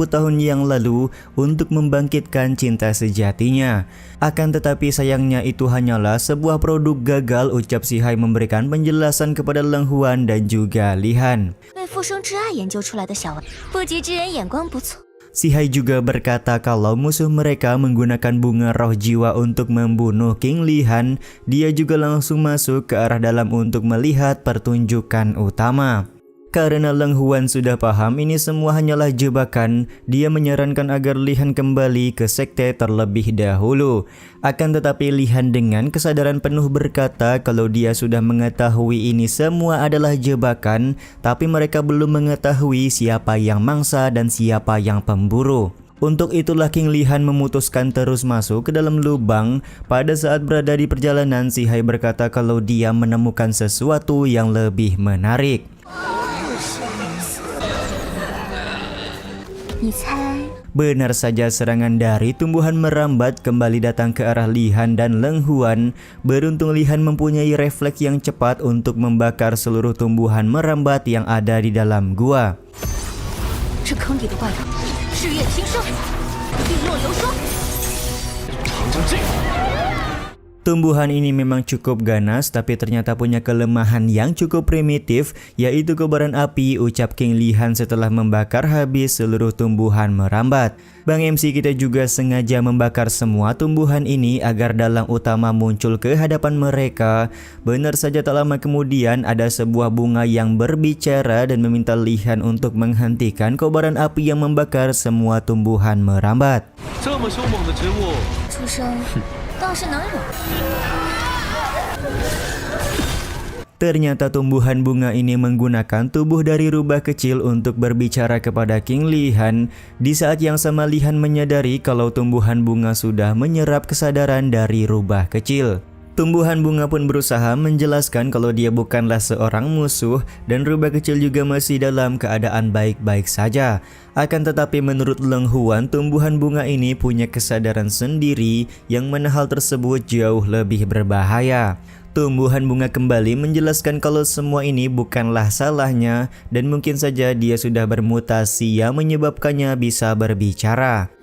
tahun yang lalu untuk membangkitkan cinta sejatinya. Akan tetapi sayangnya itu hanyalah sebuah produk gagal, ucap Si Hai memberikan penjelasan kepada Leng Huan dan juga Li Han. 为复生之爱研究出来的小玩，不及之人眼光不错。 Si Hai juga berkata kalau musuh mereka menggunakan bunga roh jiwa untuk membunuh King Li Han, dia juga langsung masuk ke arah dalam untuk melihat pertunjukan utama. Karena Leng Huan sudah paham ini semua hanyalah jebakan, dia menyarankan agar Li Han kembali ke sekte terlebih dahulu. Akan tetapi Li Han dengan kesadaran penuh berkata kalau dia sudah mengetahui ini semua adalah jebakan, tapi mereka belum mengetahui siapa yang mangsa dan siapa yang pemburu. Untuk itulah King Li Han memutuskan terus masuk ke dalam lubang. Pada saat berada di perjalanan, Si Hai berkata kalau dia menemukan sesuatu yang lebih menarik. 你猜？ Benar saja, serangan dari tumbuhan merambat kembali datang ke arah Li Han dan Leng Huan. Beruntung Li Han mempunyai refleks yang cepat untuk membakar seluruh tumbuhan merambat yang ada di dalam gua. 这坑底的怪头，日月听声，地落流霜。 尝尝这个。 Tumbuhan ini memang cukup ganas, tapi ternyata punya kelemahan yang cukup primitif, yaitu kobaran api, ucap King Li Han setelah membakar habis seluruh tumbuhan merambat. Bang MC kita juga sengaja membakar semua tumbuhan ini agar dalang utama muncul ke hadapan mereka. Benar saja tak lama kemudian ada sebuah bunga yang berbicara dan meminta Li Han untuk menghentikan kobaran api yang membakar semua tumbuhan merambat. 这么凶猛的植物， 出生倒是能有。 Ternyata tumbuhan bunga ini menggunakan tubuh dari rubah kecil untuk berbicara kepada King Li Han. Di saat yang sama Li Han menyadari kalau tumbuhan bunga sudah menyerap kesadaran dari rubah kecil. Tumbuhan bunga pun berusaha menjelaskan kalau dia bukanlah seorang musuh dan rubah kecil juga masih dalam keadaan baik-baik saja. Akan tetapi menurut Leng Huan, tumbuhan bunga ini punya kesadaran sendiri yang mana hal tersebut jauh lebih berbahaya. Tumbuhan bunga kembali menjelaskan kalau semua ini bukanlah salahnya dan mungkin saja dia sudah bermutasi yang menyebabkannya bisa berbicara.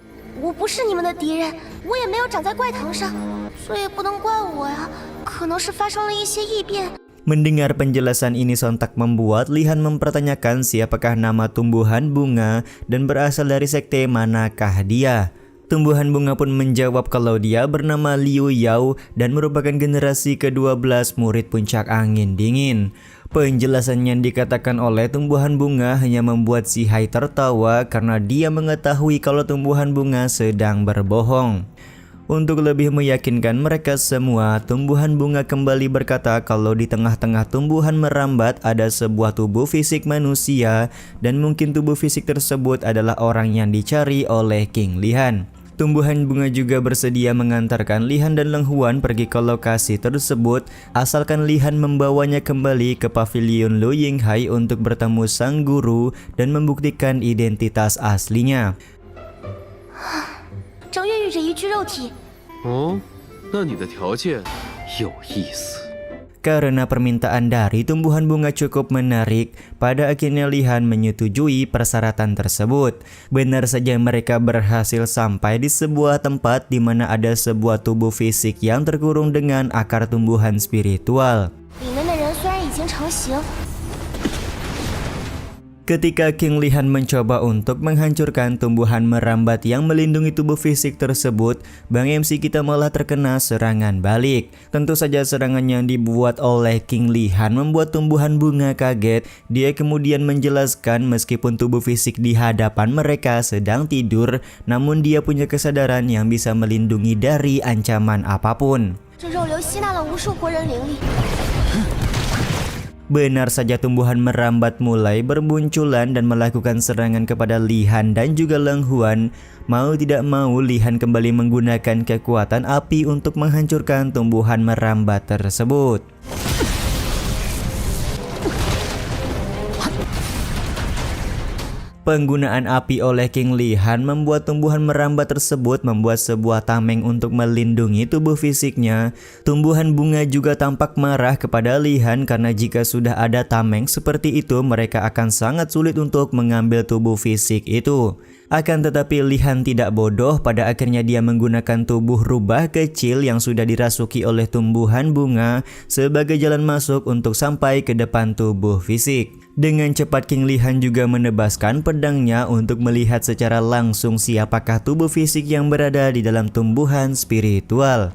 我不是你们的敌人，我也没有长在怪藤上，所以不能怪我呀。可能是发生了一些异变。 Mendengar penjelasan ini sontak membuat Li Han mempertanyakan siapakah nama tumbuhan bunga dan berasal dari sekte manakah dia. Tumbuhan bunga pun menjawab kalau dia bernama Liu Yao dan merupakan generasi ke-12 murid puncak angin dingin. Penjelasan yang dikatakan oleh tumbuhan bunga hanya membuat Si Hai tertawa karena dia mengetahui kalau tumbuhan bunga sedang berbohong. Untuk lebih meyakinkan mereka semua, tumbuhan bunga kembali berkata kalau di tengah-tengah tumbuhan merambat ada sebuah tubuh fisik manusia dan mungkin tubuh fisik tersebut adalah orang yang dicari oleh King Li Han. Tumbuhan bunga juga bersedia mengantarkan Li Han dan Leng Huan pergi ke lokasi tersebut asalkan Li Han membawanya kembali ke pavilion Lu Yinghai untuk bertemu sang guru dan membuktikan identitas aslinya. 整月玉这一具肉体， 哦，那你的条件有意思。 Karena permintaan dari tumbuhan bunga cukup menarik, pada akhirnya Li Han menyetujui persyaratan tersebut. Benar saja mereka berhasil sampai di sebuah tempat di mana ada sebuah tubuh fisik yang terkurung dengan akar tumbuhan spiritual. 里面的人虽然已经成型， Ketika King Lihan mencoba untuk menghancurkan tumbuhan merambat yang melindungi tubuh fisik tersebut, Bang MC kita malah terkena serangan balik. Tentu saja serangan yang dibuat oleh King Lihan membuat tumbuhan bunga kaget. Dia kemudian menjelaskan meskipun tubuh fisik di hadapan mereka sedang tidur, namun dia punya kesadaran yang bisa melindungi dari ancaman apapun. Benar saja tumbuhan merambat mulai bermunculan dan melakukan serangan kepada Lihan dan juga Leng Huan. Mau tidak mau Lihan kembali menggunakan kekuatan api untuk menghancurkan tumbuhan merambat tersebut. Penggunaan api oleh King Lihan membuat tumbuhan merambat tersebut membuat sebuah tameng untuk melindungi tubuh fisiknya. Tumbuhan bunga juga tampak marah kepada Lihan karena jika sudah ada tameng seperti itu, mereka akan sangat sulit untuk mengambil tubuh fisik itu. Akan tetapi Lihan tidak bodoh, pada akhirnya dia menggunakan tubuh rubah kecil yang sudah dirasuki oleh tumbuhan bunga sebagai jalan masuk untuk sampai ke depan tubuh fisik. Dengan cepat King Lihan juga menebaskan pedangnya untuk melihat secara langsung siapakah tubuh fisik yang berada di dalam tumbuhan spiritual.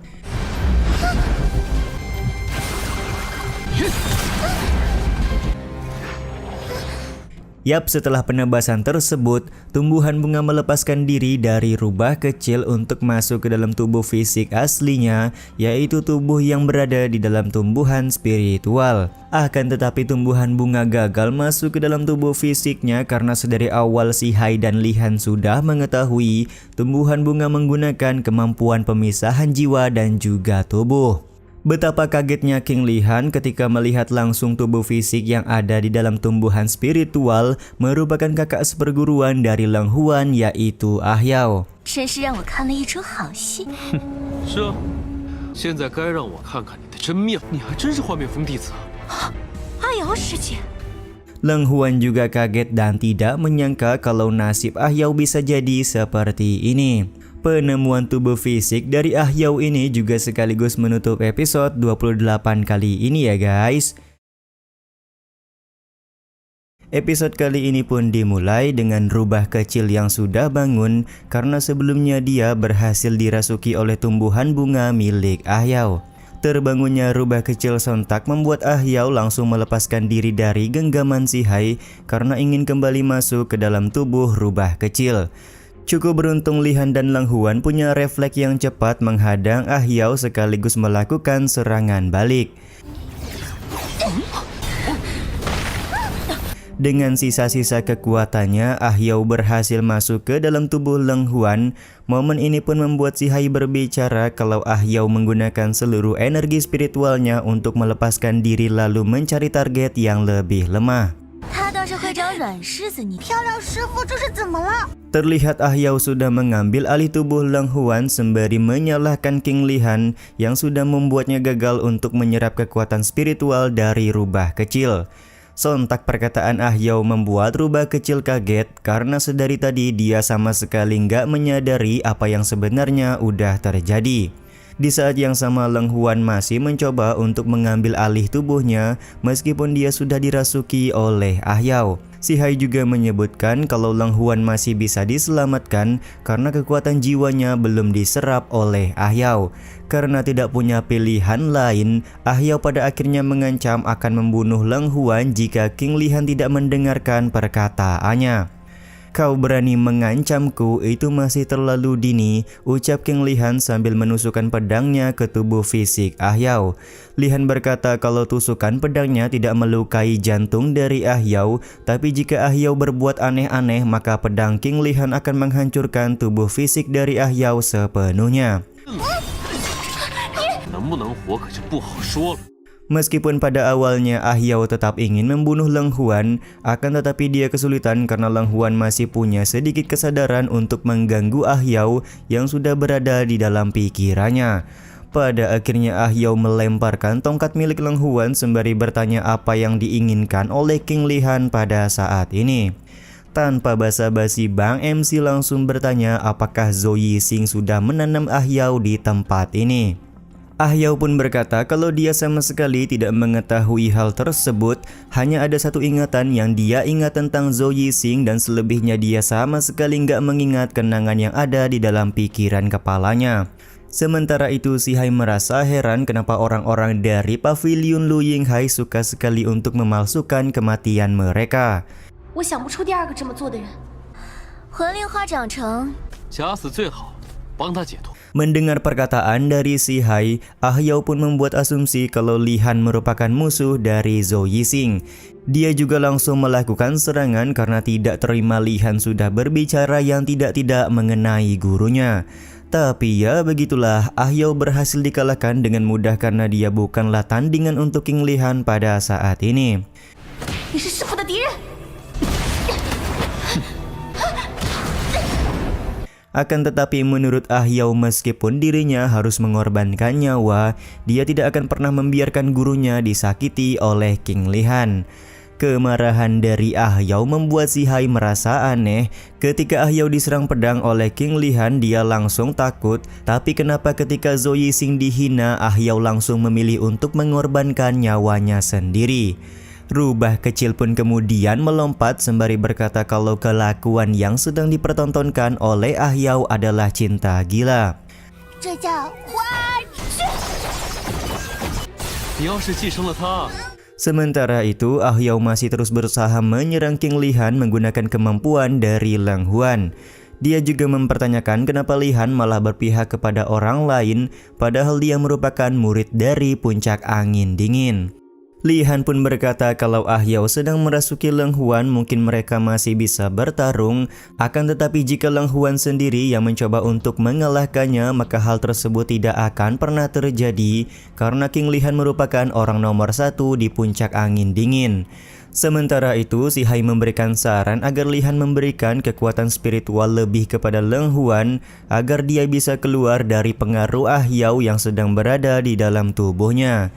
Yap, setelah penebasan tersebut, tumbuhan bunga melepaskan diri dari rubah kecil untuk masuk ke dalam tubuh fisik aslinya, yaitu tubuh yang berada di dalam tumbuhan spiritual. Akan tetapi tumbuhan bunga gagal masuk ke dalam tubuh fisiknya karena sedari awal si Hai dan Lihan sudah mengetahui tumbuhan bunga menggunakan kemampuan pemisahan jiwa dan juga tubuh. Betapa kagetnya King Lihan ketika melihat langsung tubuh fisik yang ada di dalam tumbuhan spiritual merupakan kakak seperguruan dari Leng Huan, yaitu Ah Yao. 真是让我看了一出好戏。是啊，现在该让我看看你的真面，你还真是幻灭峰弟子啊！阿瑶师姐， Leng Huan juga kaget dan tidak menyangka kalau nasib Ah Yao bisa jadi seperti ini. Penemuan tubuh fisik dari Ah Yao ini juga sekaligus menutup episode 28 kali ini ya guys. Episode kali ini pun dimulai dengan rubah kecil yang sudah bangun karena sebelumnya dia berhasil dirasuki oleh tumbuhan bunga milik Ah Yao. Terbangunnya rubah kecil sontak membuat Ah Yao langsung melepaskan diri dari genggaman si Hai karena ingin kembali masuk ke dalam tubuh rubah kecil. Cukup beruntung Lihan dan Leng Huan punya refleks yang cepat menghadang Ah Yao sekaligus melakukan serangan balik. Dengan sisa-sisa kekuatannya, Ah Yao berhasil masuk ke dalam tubuh Leng Huan. Momen ini pun membuat si Hai berbicara kalau Ah Yao menggunakan seluruh energi spiritualnya untuk melepaskan diri lalu mencari target yang lebih lemah. Terlihat Ah Yao sudah mengambil alih tubuh Leng Huan sembari menyalahkan King Lihan yang sudah membuatnya gagal untuk menyerap kekuatan spiritual dari rubah kecil. Sontak perkataan Ah Yao membuat rubah kecil kaget karena sedari tadi dia sama sekali nggak menyadari apa yang sebenarnya udah terjadi. Di saat yang sama Leng Huan masih mencoba untuk mengambil alih tubuhnya meskipun dia sudah dirasuki oleh Ah Yao. Si Hai juga menyebutkan kalau Leng Huan masih bisa diselamatkan karena kekuatan jiwanya belum diserap oleh Ah Yao. Karena tidak punya pilihan lain, Ah Yao pada akhirnya mengancam akan membunuh Leng Huan jika King Lihan tidak mendengarkan perkataannya. Kau berani mengancamku, itu masih terlalu dini, ucap King Lihan sambil menusukkan pedangnya ke tubuh fisik Ah Yao. Lihan berkata kalau tusukan pedangnya tidak melukai jantung dari Ah Yao, tapi jika Ah Yao berbuat aneh-aneh maka pedang King Lihan akan menghancurkan tubuh fisik dari Ah Yao sepenuhnya. Meskipun pada awalnya Ah Yao tetap ingin membunuh Leng Huan, akan tetapi dia kesulitan karena Leng Huan masih punya sedikit kesadaran untuk mengganggu Ah Yao yang sudah berada di dalam pikirannya. Pada akhirnya Ah Yao melemparkan tongkat milik Leng Huan sembari bertanya apa yang diinginkan oleh King Lihan pada saat ini. Tanpa basa-basi Bang MC langsung bertanya apakah Zhou Yixing sudah menanam Ah Yao di tempat ini. Ah Yao pun berkata kalau dia sama sekali tidak mengetahui hal tersebut, hanya ada satu ingatan yang dia ingat tentang Zhou Yixing dan selebihnya dia sama sekali nggak mengingat kenangan yang ada di dalam pikiran kepalanya. Sementara itu Si Hai merasa heran kenapa orang-orang dari Pavilion Lu Yinghai suka sekali untuk memalsukan kematian mereka. 我想不出第二个这么做的人。魂灵花长成， 假死最好，帮他解脱。 Mendengar perkataan dari Si Hai, Ah Yao pun membuat asumsi kalau Li Han merupakan musuh dari Zhou Yixing. Dia juga langsung melakukan serangan karena tidak terima Li Han sudah berbicara yang tidak-tidak mengenai gurunya. Tapi ya begitulah, Ah Yao berhasil dikalahkan dengan mudah karena dia bukanlah tandingan untuk King Li Han pada saat ini. 你是师傅的敌人。 Akan tetapi menurut Ah Yao meskipun dirinya harus mengorbankan nyawa, dia tidak akan pernah membiarkan gurunya disakiti oleh King Li Han. Kemarahan dari Ah Yao membuat Si Hai merasa aneh. Ketika Ah Yao diserang pedang oleh King Li Han, dia langsung takut. Tapi kenapa ketika Zhou Yixing dihina, Ah Yao langsung memilih untuk mengorbankan nyawanya sendiri? Rubah kecil pun kemudian melompat sembari berkata kalau kelakuan yang sedang dipertontonkan oleh Ah Yao adalah cinta gila. 这叫花痴。你要是继承了他， Sementara itu, Ah Yao masih terus berusaha menyerang King Li Han menggunakan kemampuan dari Leng Huan. Dia juga mempertanyakan kenapa Li Han malah berpihak kepada orang lain, padahal dia merupakan murid dari puncak angin dingin. Li Han pun berkata kalau Ah Yao sedang merasuki Leng Huan, mungkin mereka masih bisa bertarung. Akan tetapi jika Leng Huan sendiri yang mencoba untuk mengalahkannya, maka hal tersebut tidak akan pernah terjadi karena King Li Han merupakan orang nomor 1 di puncak angin dingin. Sementara itu, Si Hai memberikan saran agar Li Han memberikan kekuatan spiritual lebih kepada Leng Huan agar dia bisa keluar dari pengaruh Ah Yao yang sedang berada di dalam tubuhnya.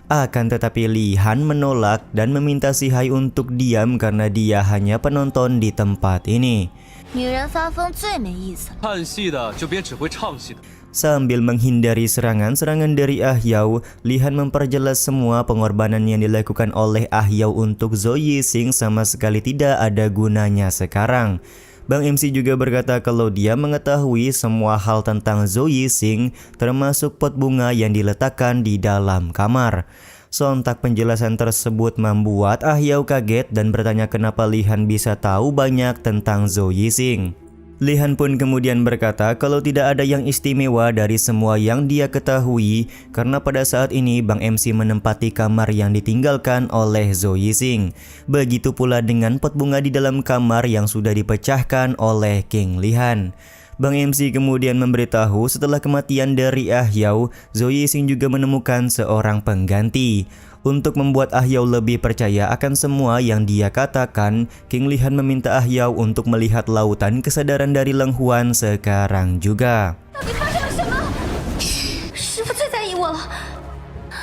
Akan tetapi Li Han menolak dan meminta Si Hai untuk diam karena dia hanya penonton di tempat ini. 女人发疯最没意思了。看戏的就别只会唱戏的。 Sambil menghindari serangan-serangan dari Ah Yao, Li Han memperjelas semua pengorbanan yang dilakukan oleh Ah Yao untuk Zhou Yixing sama sekali tidak ada gunanya sekarang. Bang MC juga berkata kalau dia mengetahui semua hal tentang Zhou Yixing, termasuk pot bunga yang diletakkan di dalam kamar. Sontak penjelasan tersebut membuat Ah Yao kaget dan bertanya kenapa Li Han bisa tahu banyak tentang Zhou Yixing. Li Han pun kemudian berkata kalau tidak ada yang istimewa dari semua yang dia ketahui karena pada saat ini Bang MC menempati kamar yang ditinggalkan oleh Zhou Yixing. Begitu pula dengan pot bunga di dalam kamar yang sudah dipecahkan oleh King Li Han. Bang MC kemudian memberitahu setelah kematian dari Ah Yao, Zhou Yixing juga menemukan seorang pengganti. Untuk membuat Ah Yao lebih percaya akan semua yang dia katakan, King Li Han meminta Ah Yao untuk melihat lautan kesadaran dari Leng Huan sekarang juga. 到底发生了什么？师傅最在意我了。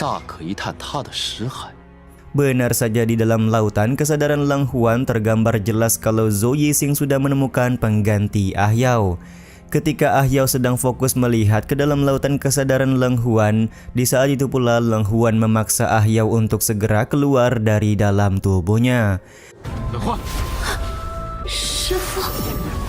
大可一探他的识海。 Benar saja di dalam lautan kesadaran Leng Huan tergambar jelas kalau Zhou Yixing sudah menemukan pengganti Ah Yao. Ketika Ah Yao sedang fokus melihat ke dalam lautan kesadaran Leng Huan, di saat itu pula Leng Huan memaksa Ah Yao untuk segera keluar dari dalam tubuhnya. 冷焕， 师傅，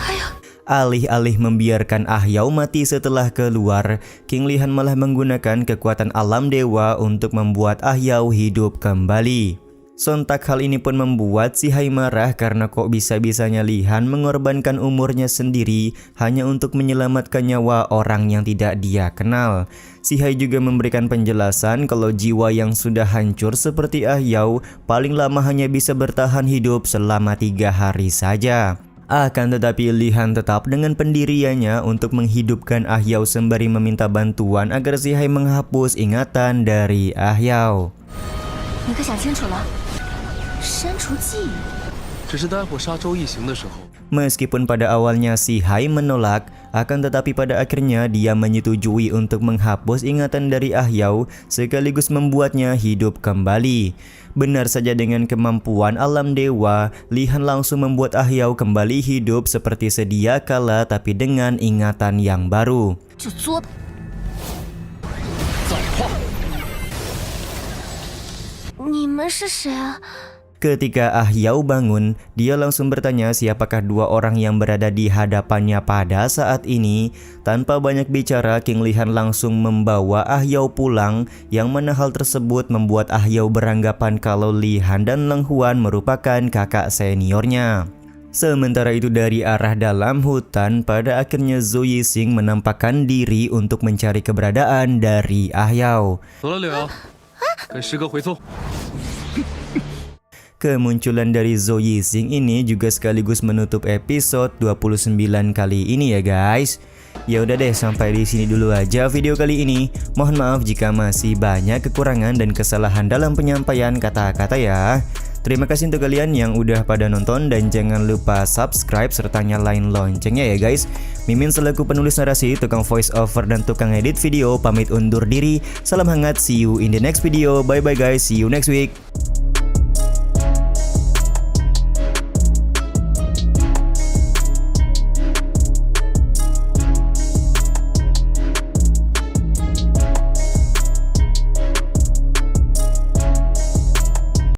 哎呀， Alih-alih membiarkan Ah Yao mati setelah keluar, King Li Han malah menggunakan kekuatan alam dewa untuk membuat Ah Yao hidup kembali. Sontak hal ini pun membuat Si Hai marah karena kok bisa-bisanya Li Han mengorbankan umurnya sendiri hanya untuk menyelamatkan nyawa orang yang tidak dia kenal. Si Hai juga memberikan penjelasan kalau jiwa yang sudah hancur seperti Ah Yao paling lama hanya bisa bertahan hidup selama 3 hari saja. Akan tetapi Li Han tetap dengan pendiriannya untuk menghidupkan Ah Yao sembari meminta bantuan agar Si Hai menghapus ingatan dari Ah Yao. 你可想清楚了？删除记忆。 只是待会杀周易行的时候， Meskipun pada awalnya Si Hai menolak, akan tetapi pada akhirnya dia menyetujui untuk menghapus ingatan dari Ah Yao sekaligus membuatnya hidup kembali. Benar saja dengan kemampuan alam dewa, Li Han langsung membuat Ah Yao kembali hidup seperti sedia kala tapi dengan ingatan yang baru. 就作吧。造化，们是谁啊？ Ketika Ah Yao bangun, dia langsung bertanya siapakah dua orang yang berada di hadapannya pada saat ini. Tanpa banyak bicara, King Li Han langsung membawa Ah Yao pulang, yang mana hal tersebut membuat Ah Yao beranggapan kalau Li Han dan Leng Huan merupakan kakak seniornya. Sementara itu dari arah dalam hutan, pada akhirnya Zhou Yixing menampakkan diri untuk mencari keberadaan dari Ah Yao. 走了，柳瑶，跟师哥回宗。 Kemunculan dari Zhou Yixing ini juga sekaligus menutup episode 29 kali ini ya guys. Ya udah deh, sampai di sini dulu aja video kali ini. Mohon maaf jika masih banyak kekurangan dan kesalahan dalam penyampaian kata-kata ya. Terima kasih untuk kalian yang udah pada nonton dan jangan lupa subscribe serta nyalain loncengnya ya guys. Mimin selaku penulis narasi, tukang voice over dan tukang edit video pamit undur diri. Salam hangat, see you in the next video. Bye bye guys, see you next week.